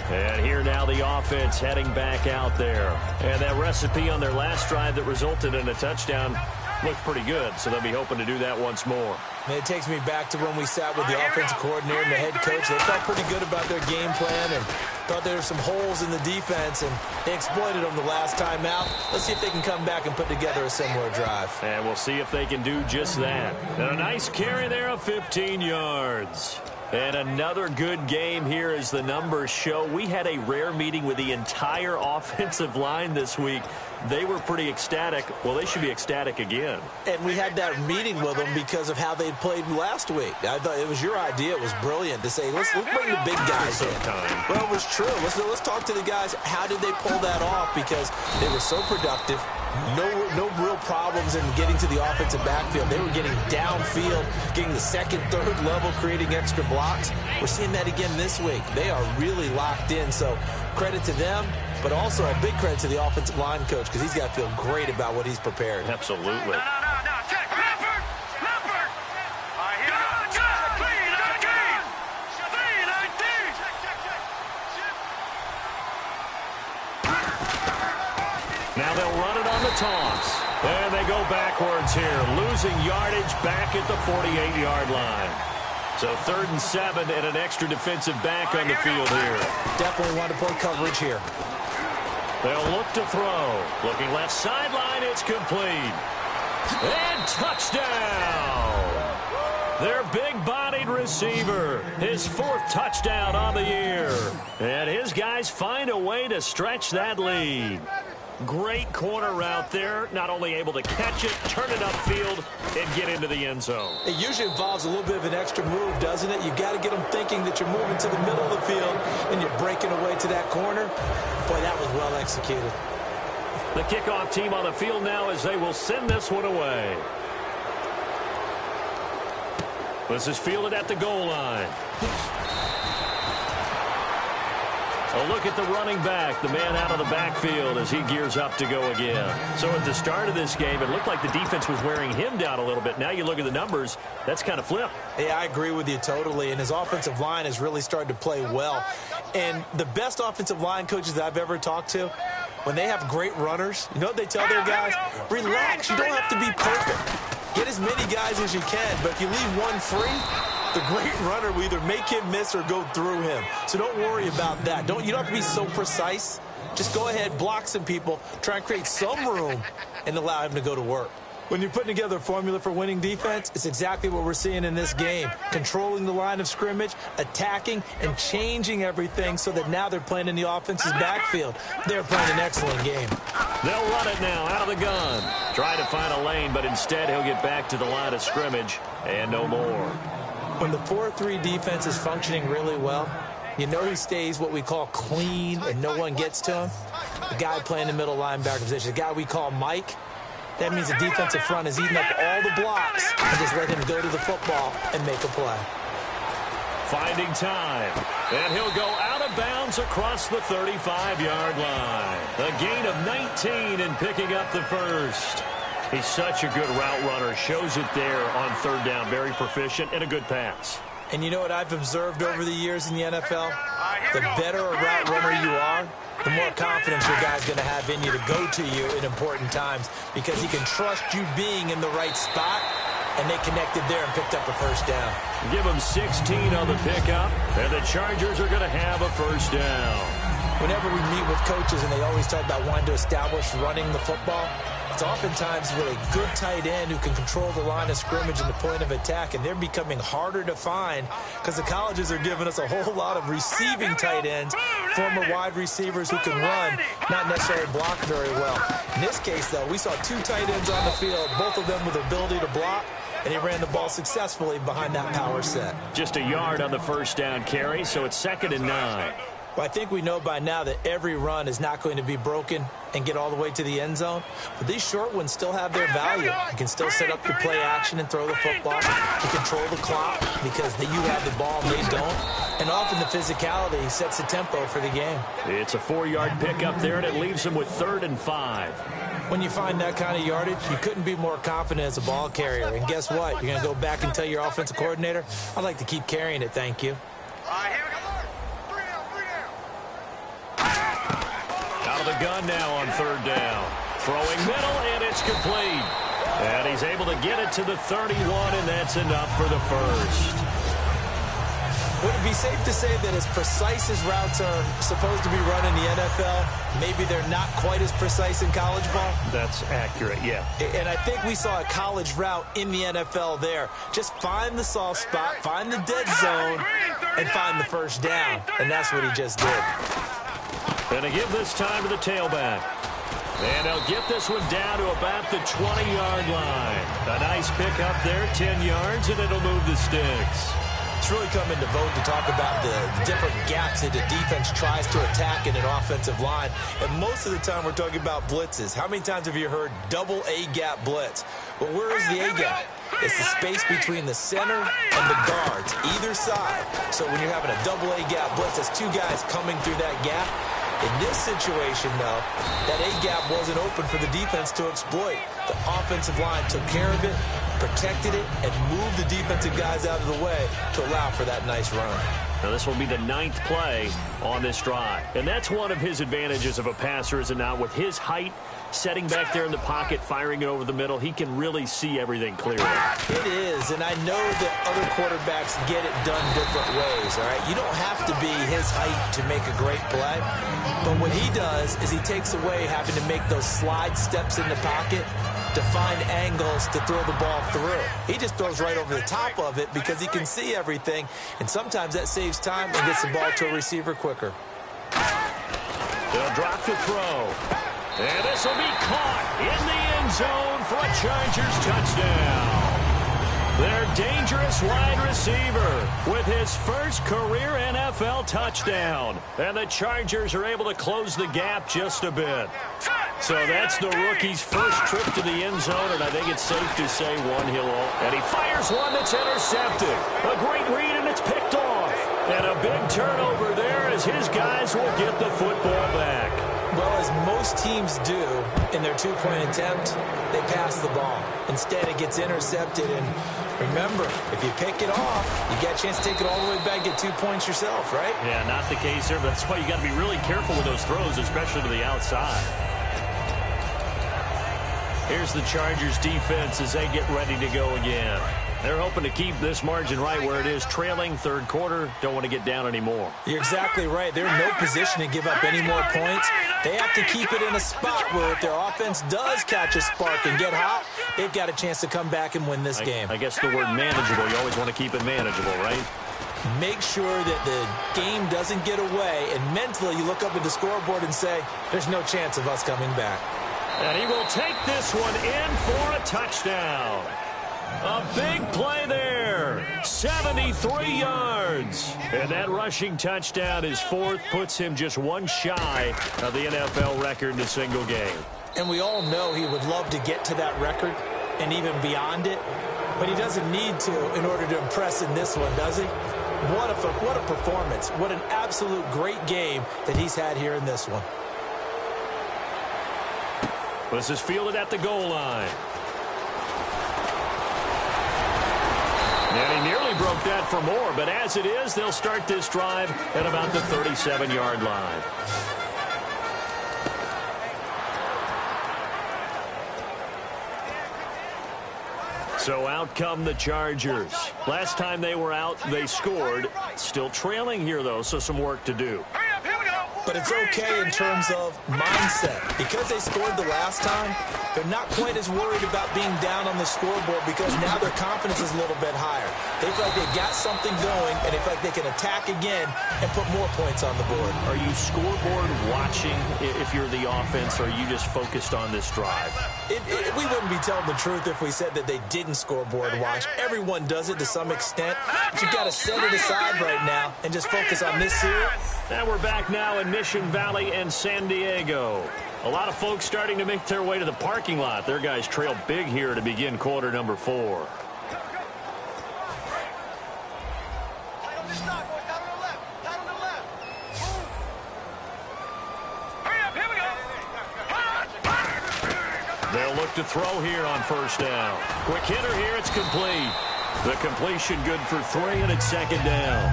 Speaker 3: And here now the offense heading back out there. And that recipe on their last drive that resulted in a touchdown looked pretty good, so they'll be hoping to do that once more.
Speaker 4: And it takes me back to when we sat with the offensive coordinator and the head coach. They felt pretty good about their game plan and thought there were some holes in the defense, and they exploited them the last time out. Let's see if they can come back and put together a similar drive.
Speaker 3: And we'll see if they can do just that. And a nice carry there of 15 yards. And another good game here as the numbers show. We had a rare meeting with the entire offensive line this week. They were pretty ecstatic. Well, they should be ecstatic again.
Speaker 4: And we had that meeting with them because of how they played last week. I thought it was your idea. It was brilliant to say, let's bring the big guys in. Well, it was true. Let's talk to the guys. How did they pull that off? Because they were so productive. No real problems in getting to the offensive backfield. They were getting downfield, getting the second, third level, creating extra blocks. We're seeing that again this week. They are really locked in. So credit to them, but also a big credit to the offensive line coach because he's got to feel great about what he's prepared.
Speaker 3: Absolutely.
Speaker 5: No, check. Leopard! All right, here we go.
Speaker 3: Now they'll run it on the toss. And they go backwards here, losing yardage back at the 48-yard line. So 3rd and 7 and an extra defensive back on the field here.
Speaker 4: Definitely want to play coverage here.
Speaker 3: They'll look to throw. Looking left sideline, it's complete. And touchdown! Their big-bodied receiver, his 4th touchdown on the year. And his guys find a way to stretch that lead. Great corner route there, not only able to catch it, turn it upfield, and get into the end zone.
Speaker 4: It usually involves a little bit of an extra move, doesn't it? You've got to get them thinking that you're moving to the middle of the field and you're breaking away to that corner. Boy, that was well executed.
Speaker 3: The kickoff team on the field now as they will send this one away. This is fielded at the goal line. A look at the running back, the man out of the backfield as he gears up to go again. So at the start of this game, it looked like the defense was wearing him down a little bit. Now you look at the numbers, that's kind of flipped.
Speaker 4: Yeah, I agree with you totally. And his offensive line has really started to play well. And the best offensive line coaches that I've ever talked to, when they have great runners, you know what they tell their guys? Relax, you don't have to be perfect. Get as many guys as you can, but if you leave one free, the great runner will either make him miss or go through him. So don't worry about that. You don't have to be so precise. Just go ahead, block some people, try and create some room, and allow him to go to work. When you're putting together a formula for winning defense, it's exactly what we're seeing in this game. Controlling the line of scrimmage, attacking, and changing everything so that now they're playing in the offense's backfield. They're playing an excellent game.
Speaker 3: They'll run it now out of the gun. Try to find a lane, but instead he'll get back to the line of scrimmage and no more.
Speaker 4: When the 4-3 defense is functioning really well, you know who stays what we call clean and no one gets to him? The guy playing the middle linebacker position, the guy we call Mike. That means the defensive front is eating up all the blocks and just let him go to the football and make a play.
Speaker 3: Finding time, and he'll go out of bounds across the 35-yard line. A gain of 19 and picking up the first. He's such a good route runner. Shows it there on third down. Very proficient and a good pass.
Speaker 4: And you know what I've observed over the years in the NFL? The better a route runner you are, the more confidence your guy's going to have in you to go to you in important times because he can trust you being in the right spot, and they connected there and picked up a first down.
Speaker 3: Give them 16 on the pickup, and the Chargers are going to have a first down.
Speaker 4: Whenever we meet with coaches and they always talk about wanting to establish running the football, it's oftentimes with a good tight end who can control the line of scrimmage and the point of attack, and they're becoming harder to find because the colleges are giving us a whole lot of receiving tight ends, former wide receivers who can run, not necessarily block very well. In this case, though, we saw two tight ends on the field, both of them with the ability to block, and he ran the ball successfully behind that power set.
Speaker 3: Just a yard on the first down carry, so it's 2nd and 9.
Speaker 4: Well, I think we know by now that every run is not going to be broken and get all the way to the end zone. But these short ones still have their value. You can still set up your play action and throw the football. You control the clock because you have the ball and they don't. And often the physicality sets the tempo for the game.
Speaker 3: It's a 4-yard pickup there, and it leaves him with 3rd and 5.
Speaker 4: When you find that kind of yardage, you couldn't be more confident as a ball carrier. And guess what? You're going to go back and tell your offensive coordinator, I'd like to keep carrying it, thank you.
Speaker 3: Out of the gun now on 3rd down. Throwing middle, and it's complete. And he's able to get it to the 31, and that's enough for the first.
Speaker 4: Would it be safe to say that as precise as routes are supposed to be run in the NFL, maybe they're not quite as precise in college ball?
Speaker 3: That's accurate, yeah.
Speaker 4: And I think we saw a college route in the NFL there. Just find the soft spot, find the dead zone, and find the first down. And that's what he just did.
Speaker 3: Gonna give this time to the tailback. And they'll get this one down to about the 20-yard line. A nice pickup there, 10 yards, and it'll move the sticks.
Speaker 4: It's really come into vogue to talk about the different gaps that the defense tries to attack in an offensive line. And most of the time we're talking about blitzes. How many times have you heard double A-gap blitz? Well, where is the A-gap? It's the space between the center and the guards, either side. So when you're having a double A-gap blitz, that's two guys coming through that gap. In this situation, though, that A-gap wasn't open for the defense to exploit. The offensive line took care of it, protected it, and moved the defensive guys out of the way to allow for that nice run.
Speaker 3: Now this will be the 9th play on this drive. And that's one of his advantages of a passer, is it not? With his height, setting back there in the pocket, firing it over the middle, he can really see everything clearly.
Speaker 4: It is, and I know that other quarterbacks get it done different ways, all right? You don't have to be his height to make a great play, but what he does is he takes away having to make those slide steps in the pocket to find angles to throw the ball through. He just throws right over the top of it because he can see everything, and sometimes that saves time and gets the ball to a receiver quicker.
Speaker 3: They'll drop the throw. And this will be caught in the end zone for a Chargers touchdown. Their dangerous wide receiver with his first career NFL touchdown. And the Chargers are able to close the gap just a bit. So that's the rookie's first trip to the end zone, and I think it's safe to say one he'll. And he fires one that's intercepted. A great read, and it's picked off. And a big turnover there as his guys will get the football back.
Speaker 4: Well, as most teams do in their two-point attempt, they pass the ball. Instead, it gets intercepted, and remember, if you pick it off, you get a chance to take it all the way back, get 2 points yourself, right?
Speaker 3: Yeah, not the case there, but that's why you got to be really careful with those throws, especially to the outside. Here's the Chargers defense as they get ready to go again. They're hoping to keep this margin right where it is, trailing third quarter. Don't want to get down anymore.
Speaker 4: You're exactly right. They're in no position to give up any more points. They have to keep it in a spot where if their offense does catch a spark and get hot, they've got a chance to come back and win this game.
Speaker 3: I guess the word manageable, you always want to keep it manageable, right?
Speaker 4: Make sure that the game doesn't get away, and mentally you look up at the scoreboard and say, there's no chance of us coming back.
Speaker 3: And he will take this one in for a touchdown. A big play there. 73 yards. And that rushing touchdown, his fourth, puts him just one shy of the NFL record in a single game.
Speaker 4: And we all know he would love to get to that record and even beyond it. But he doesn't need to in order to impress in this one, does he? What a performance. What an absolute great game that he's had here in this one.
Speaker 3: This is fielded at the goal line. And he nearly broke that for more, but as it is, they'll start this drive at about the 37-yard line. So out come the Chargers. Last time they were out, they scored. Still trailing here, though, so some work to do.
Speaker 4: But it's okay in terms of mindset. Because they scored the last time, they're not quite as worried about being down on the scoreboard because now their confidence is a little bit higher. They feel like they've got something going, and they feel like they can attack again and put more points on the board.
Speaker 3: Are you scoreboard watching if you're the offense, or are you just focused on this drive?
Speaker 4: We wouldn't be telling the truth if we said that they didn't scoreboard watch. Everyone does it to some extent. But you've got to set it aside right now and just focus on this here.
Speaker 3: And we're back now in Mission Valley and San Diego. A lot of folks starting to make their way to the parking lot. Their guys trail big here to begin quarter number 4. They'll look to throw here on first down. Quick hitter here, it's complete. The completion good for 3, and it's second down.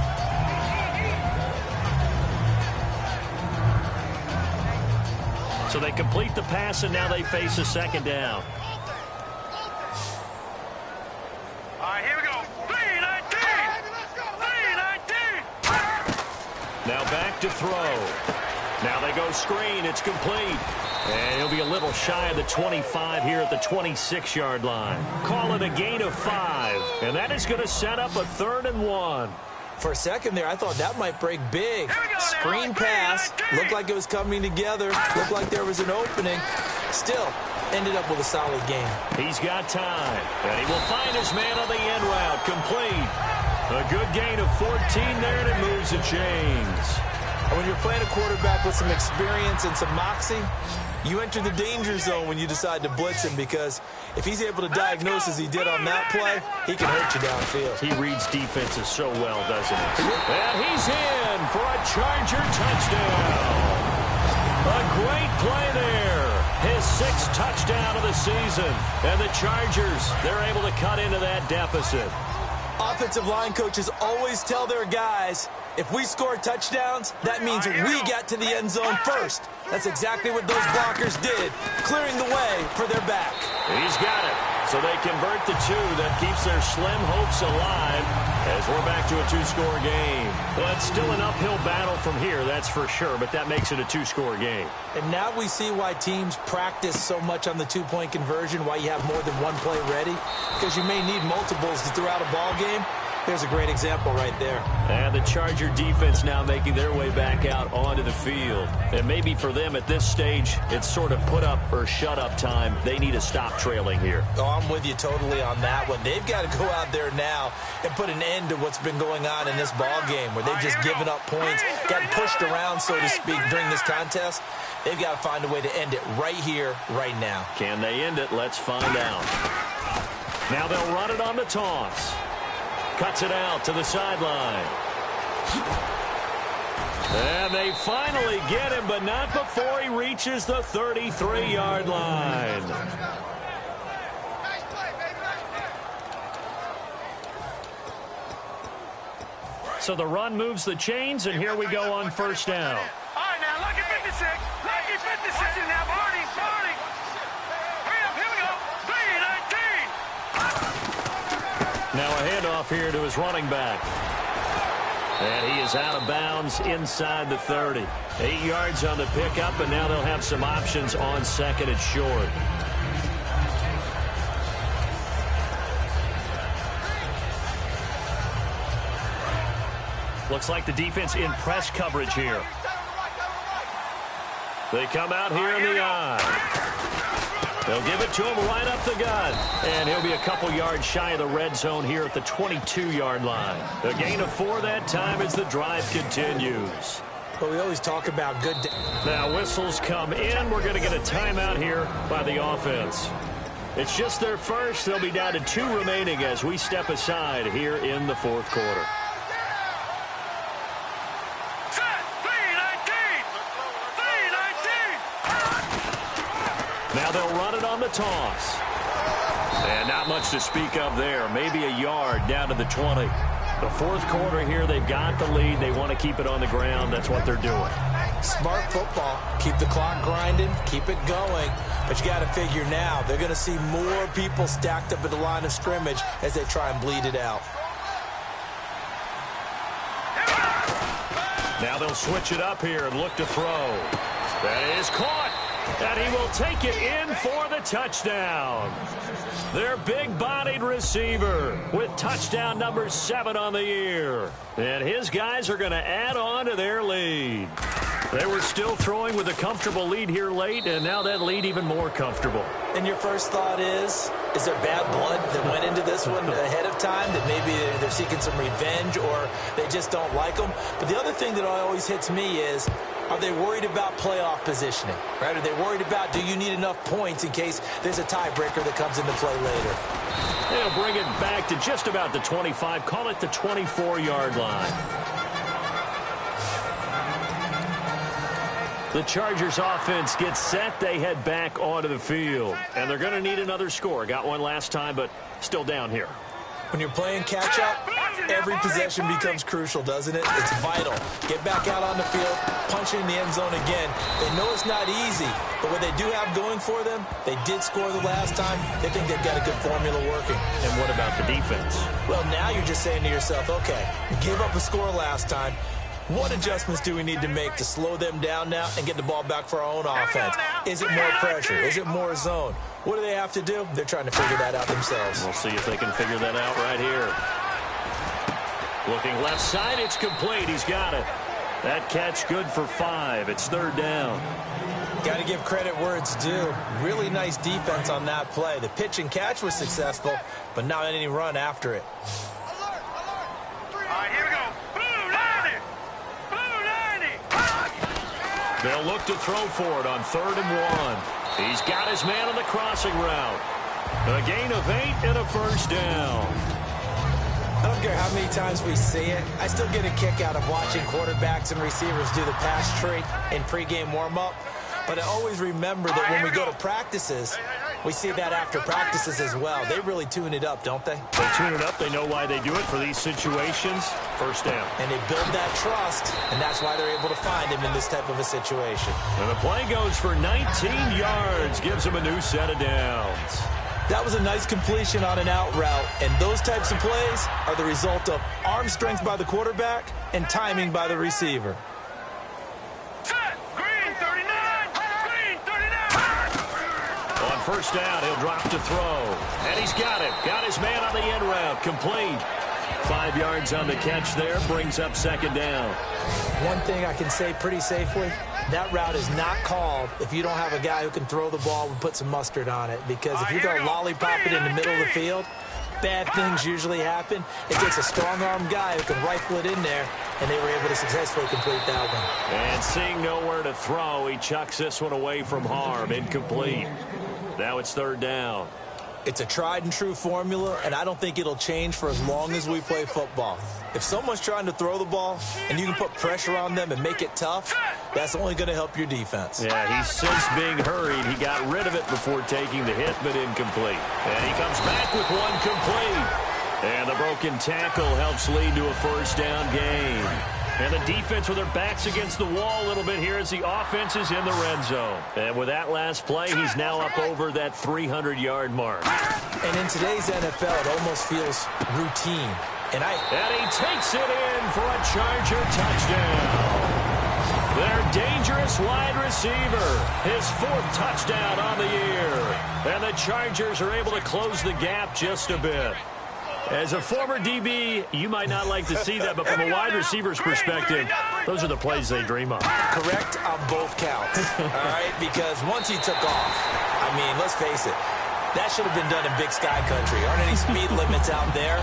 Speaker 3: So they complete the pass, and now they face a second down.
Speaker 5: All right, here we go. 3-19. 3-19.
Speaker 3: Now back to throw. Now they go screen. It's complete. And he'll be a little shy of the 25 here at the 26-yard line. Call it a gain of 5. And that is going to set up a 3rd and 1.
Speaker 4: For a second there, I thought that might break big. Screen pass. Looked like it was coming together. Looked like there was an opening. Still, ended up with a solid game.
Speaker 3: He's got time. And he will find his man on the end route. Complete. A good gain of 14 there, and it moves the chains.
Speaker 4: And when you're playing a quarterback with some experience and some moxie, you enter the danger zone when you decide to blitz him, because if he's able to diagnose as he did on that play, he can hurt you downfield.
Speaker 3: He reads defenses so well, doesn't he? And he's in for a Charger touchdown. A great play there. His 6th touchdown of the season. And the Chargers, they're able to cut into that deficit.
Speaker 4: Offensive line coaches always tell their guys, if we score touchdowns, that means we got to the end zone first. That's exactly what those blockers did, clearing the way for their back.
Speaker 3: He's got it. So they convert the 2. That keeps their slim hopes alive as we're back to a 2-score game. Well, it's still an uphill battle from here, that's for sure, but that makes it a 2-score game.
Speaker 4: And now we see why teams practice so much on the 2-point conversion, why you have more than one play ready, because you may need multiples throughout a ball game. There's a great example right there.
Speaker 3: And the Charger defense now making their way back out onto the field. And maybe for them at this stage, it's sort of put up or shut up time. They need to stop trailing here.
Speaker 4: Oh, I'm with you totally on that one. They've got to go out there now and put an end to what's been going on in this ball game, where they've just given up points, gotten pushed around, so to speak, during this contest. They've got to find a way to end it right here, right now.
Speaker 3: Can they end it? Let's find out. Now they'll run it on the toss. Cuts it out to the sideline. And they finally get him, but not before he reaches the 33-yard line. So the run moves the chains, and here we go on first down.
Speaker 5: All right, now, lucky 56. Lucky 56 in now. Barney. Hurry up, here we go. 3-19.
Speaker 3: Now a handoff here to his running back. And he is out of bounds inside the 30. 8 yards on the pickup, and now they'll have some options on 2nd and short. Looks like the defense in press coverage here. They come out here in the eye. They'll give it to him right up the gut. And he'll be a couple yards shy of the red zone here at the 22-yard line. A gain of 4 that time as the drive continues.
Speaker 4: But we always talk about good.
Speaker 3: Now whistles come in. We're going to get a timeout here by the offense. It's just their first. They'll be down to 2 remaining as we step aside here in the fourth quarter. Now they'll run it on the toss. And not much to speak of there. Maybe a yard down to the 20. The fourth quarter here, they've got the lead. They want to keep it on the ground. That's what they're doing.
Speaker 4: Smart football. Keep the clock grinding. Keep it going. But you got to figure now, they're going to see more people stacked up at the line of scrimmage as they try and bleed it out.
Speaker 3: Now they'll switch it up here and look to throw. That is caught. And he will take it in for the touchdown. Their big-bodied receiver with touchdown number 7 on the year. And his guys are going to add on to their lead. They were still throwing with a comfortable lead here late, and now that lead even more comfortable.
Speaker 4: And your first thought is there bad blood that went into this one ahead of time, that maybe they're seeking some revenge or they just don't like them? But the other thing that always hits me is, are they worried about playoff positioning? Right? Are they worried about, do you need enough points in case there's a tiebreaker that comes into play later?
Speaker 3: They'll bring it back to just about the 25, call it the 24-yard line. The Chargers offense gets set. They head back onto the field. And they're going to need another score. Got one last time, but still down here.
Speaker 4: When you're playing catch-up, every possession becomes crucial, doesn't it? It's vital. Get back out on the field, punch in the end zone again. They know it's not easy, but what they do have going for them, they did score the last time. They think they've got a good formula working.
Speaker 3: And what about the defense?
Speaker 4: Well, now you're just saying to yourself, okay, give up a score last time. What adjustments do we need to make to slow them down now and get the ball back for our own offense? Is it more pressure? Is it more zone? What do they have to do? They're trying to figure that out themselves.
Speaker 3: We'll see if they can figure that out right here. Looking left side, it's complete. He's got it. That catch good for 5. It's 3rd down.
Speaker 4: Got to give credit where it's due. Really nice defense on that play. The pitch and catch was successful, but not any run after it.
Speaker 3: They'll look to throw for it on 3rd and 1. He's got his man on the crossing route. A gain of 8 and a 1st down.
Speaker 4: I don't care how many times we see it. I still get a kick out of watching quarterbacks and receivers do the pass tree in pregame warm-up. But I always remember that when we go to practices, we see that after practices as well. They really tune it up, don't they?
Speaker 3: They tune it up. They know why they do it for these situations. 1st down.
Speaker 4: And they build that trust, and that's why they're able to find him in this type of a situation.
Speaker 3: And the play goes for 19 yards. Gives him a new set of downs.
Speaker 4: That was a nice completion on an out route, and those types of plays are the result of arm strength by the quarterback and timing by the receiver.
Speaker 3: On 1st down, he'll drop to throw. And he's got it. Got his man on the end route. Complete. 5 yards on the catch there. Brings up 2nd down.
Speaker 4: One thing I can say pretty safely, that route is not called if you don't have a guy who can throw the ball and put some mustard on it. Because if you go lollipop it in the middle of the field, bad things usually happen. It takes a strong-arm guy who can rifle it in there, and they were able to successfully complete that one.
Speaker 3: And seeing nowhere to throw, he chucks this one away from harm. Incomplete. Now it's 3rd down.
Speaker 4: It's a tried-and-true formula, and I don't think it'll change for as long as we play football. If someone's trying to throw the ball and you can put pressure on them and make it tough, that's only going to help your defense.
Speaker 3: Yeah, he's since being hurried. He got rid of it before taking the hit, but incomplete. And he comes back with one complete. And the broken tackle helps lead to a 1st down gain. And the defense with their backs against the wall a little bit here as the offense is in the red zone. And with that last play, he's now up over that 300-yard mark.
Speaker 4: And in today's NFL, it almost feels routine. And
Speaker 3: he takes it in for a Charger touchdown. Their dangerous wide receiver, his 4th touchdown on the year. And the Chargers are able to close the gap just a bit. As a former DB, you might not like to see that, but from a wide receiver's perspective, those are the plays they dream of.
Speaker 4: Correct on both counts, all right? Because once he took off, I mean, let's face it, that should have been done in Big Sky Country. Aren't any speed limits out there?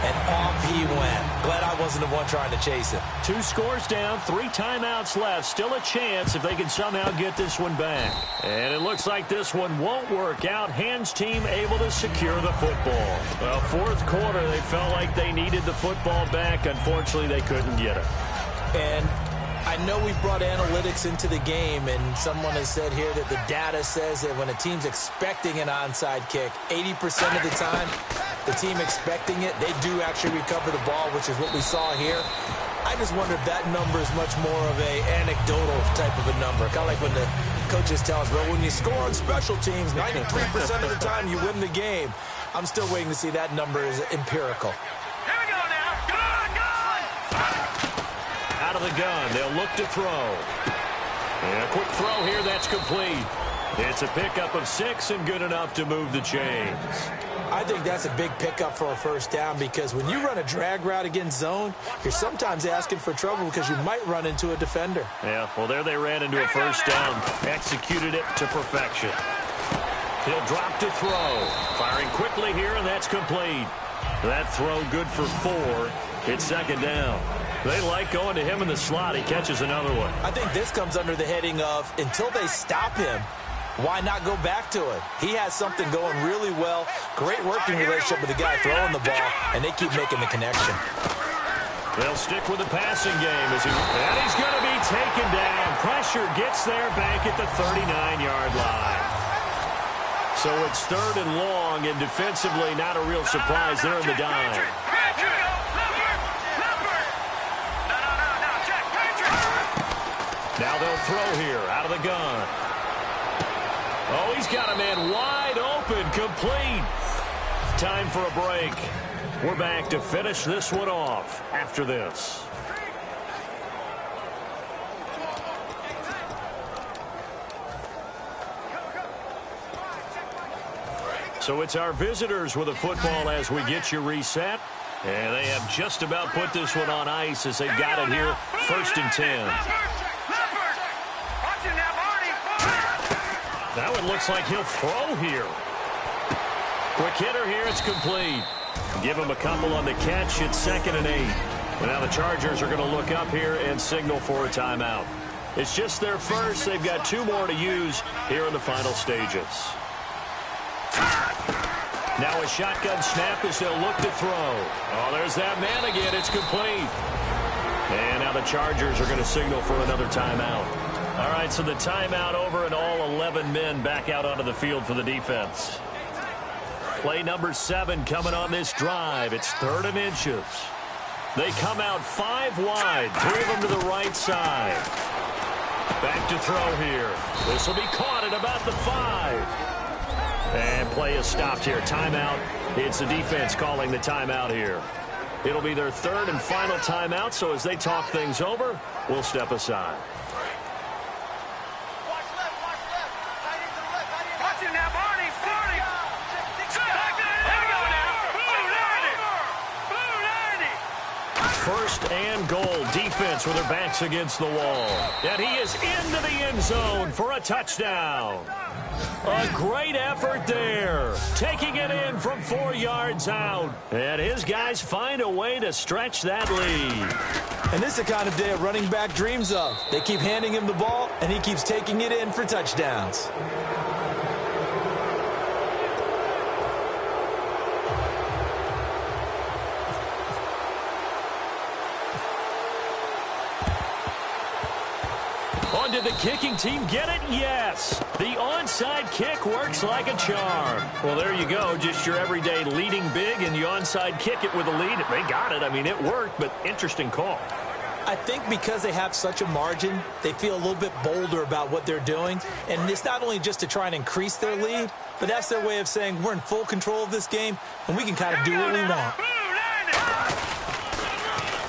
Speaker 4: And off he went. Glad I wasn't the one trying to chase him.
Speaker 3: 2 scores down, 3 timeouts left. Still a chance if they can somehow get this one back. And it looks like this one won't work out. Hands team able to secure the football. Well, 4th quarter, they felt like they needed the football back. Unfortunately, they couldn't get it.
Speaker 4: And I know we brought analytics into the game, and someone has said here that the data says that when a team's expecting an onside kick, 80% of the time, the team expecting it, they do actually recover the ball, which is what we saw here. I just wonder if that number is much more of a anecdotal type of a number. Kind of like when the coaches tell us, well, when you score on special teams, 93% of the time you win the game. I'm still waiting to see that number is empirical.
Speaker 5: Here we go now.
Speaker 3: Out of the gun, they'll look to throw. And a quick throw here, that's complete. It's a pickup of 6 and good enough to move the chains.
Speaker 4: I think that's a big pickup for a first down because when you run a drag route against zone, you're sometimes asking for trouble because you might run into a defender.
Speaker 3: Yeah, well, there they ran into a first down. Executed it to perfection. He'll drop to throw. Firing quickly here, and that's complete. That throw good for 4. It's 2nd down. They like going to him in the slot. He catches another one.
Speaker 4: I think this comes under the heading of until they stop him, why not go back to it? He has something going really well. Great working relationship with the guy throwing the ball, and they keep making the connection.
Speaker 3: They'll stick with the passing game. And he's going to be taken down. Pressure gets there back at the 39-yard line. So it's 3rd and long, and defensively not a real surprise. They're in the dime. Now they'll throw here out of the gun. Oh, he's got a man wide open, complete. Time for a break. We're back to finish this one off after this. So it's our visitors with a football as we get you reset. And they have just about put this one on ice as they got it here, 1st and 10. Now it looks like he'll throw here. Quick hitter here, it's complete. Give him a couple on the catch, it's 2nd and 8. And now the Chargers are going to look up here and signal for a timeout. It's just their first. They've got 2 more to use here in the final stages. Now a shotgun snap as they'll look to throw. Oh, there's that man again. It's complete. And now the Chargers are going to signal for another timeout. All right, so the timeout over and all 11 men back out onto the field for the defense. Play number 7 coming on this drive. It's 3rd and inches. They come out 5 wide, 3 of them to the right side. Back to throw here. This will be caught at about the 5. And play is stopped here. Timeout. It's the defense calling the timeout here. It'll be their 3rd and final timeout, so as they talk things over, we'll step aside. First and goal. Defense with their backs against the wall. And he is into the end zone for a touchdown. A great effort there. Taking it in from 4 yards out. And his guys find a way to stretch that lead.
Speaker 4: And this is the kind of day a running back dreams of. They keep handing him the ball, and he keeps taking it in for touchdowns.
Speaker 3: Did the kicking team get it? Yes. The onside kick works like a charm. Well, there you go. Just your everyday leading big, and you onside kick it with a lead. They got it. I mean, it worked, but interesting call.
Speaker 4: I think because they have such a margin, they feel a little bit bolder about what they're doing. And it's not only just to try and increase their lead, but that's their way of saying we're in full control of this game, and we can kind of do what we want.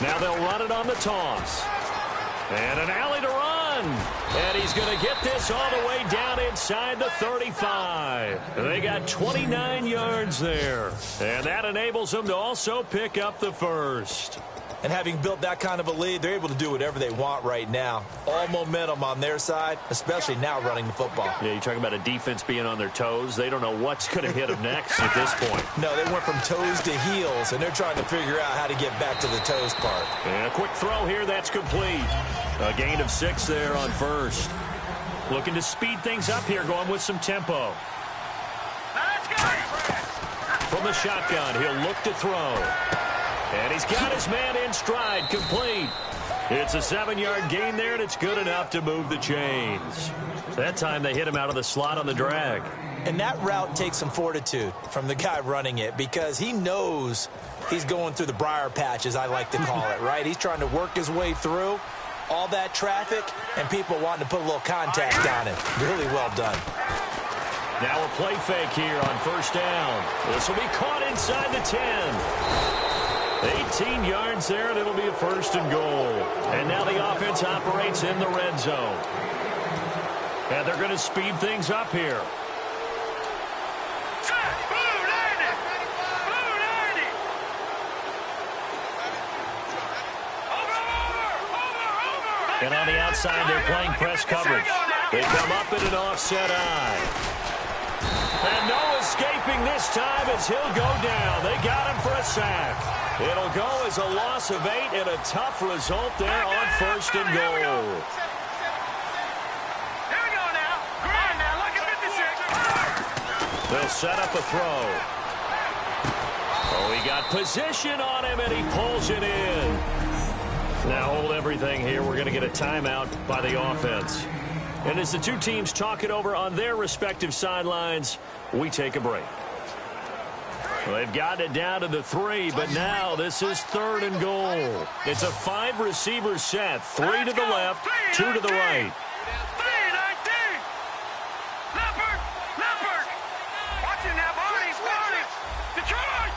Speaker 3: Now they'll run it on the toss. And an alley to run. run. And he's going to get this all the way down inside the 35. They got 29 yards there. And that enables them to also pick up the first.
Speaker 4: And having built that kind of a lead, they're able to do whatever they want right now. All momentum on their side, especially now running the football.
Speaker 3: Yeah, you're talking about a defense being on their toes. They don't know what's going to hit them next at this point.
Speaker 4: No, they went from toes to heels, and they're trying to figure out how to get back to the toes part.
Speaker 3: And a quick throw here, that's complete. A gain of 6 there on first. Looking to speed things up here, going with some tempo.
Speaker 5: Let's go!
Speaker 3: From the shotgun, he'll look to throw. And he's got his man in stride, complete. It's a 7-yard gain there, and it's good enough to move the chains. That time they hit him out of the slot on the drag.
Speaker 4: And that route takes some fortitude from the guy running it because he knows he's going through the briar patch, as I like to call it, right? He's trying to work his way through all that traffic and people wanting to put a little contact on it. Really well done.
Speaker 3: Now a play fake here on first down. This will be caught inside the 10. 18 yards there, and it'll be a first and goal. And now the offense operates in the red zone. And they're going to speed things up here. And on the outside, they're playing press coverage. They come up in an offset eye. And no escaping this time as he'll go down. They got him for a sack. It'll go as a loss of 8 and a tough result there on first and goal.
Speaker 5: Here we go now. Grind now. Look at 56.
Speaker 3: They'll set up a throw. Oh, he got position on him, and he pulls it in. Now hold everything here. We're going to get a timeout by the offense. And as the two teams talk it over on their respective sidelines, we take a break. Well, they've gotten it down to the 3, but now this is 3rd and goal. It's a 5-receiver set. 3 to the left, 2 to the right.
Speaker 5: 3-19. Leopard. Watching that, Barney. Detroit.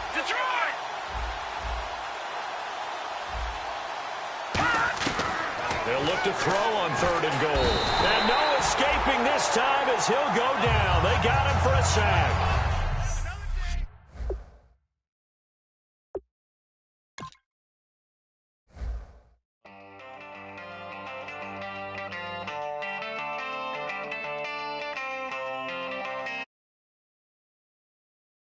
Speaker 3: They'll look to throw on 3rd and goal. And no escaping this time as he'll go down. They got him for a sack.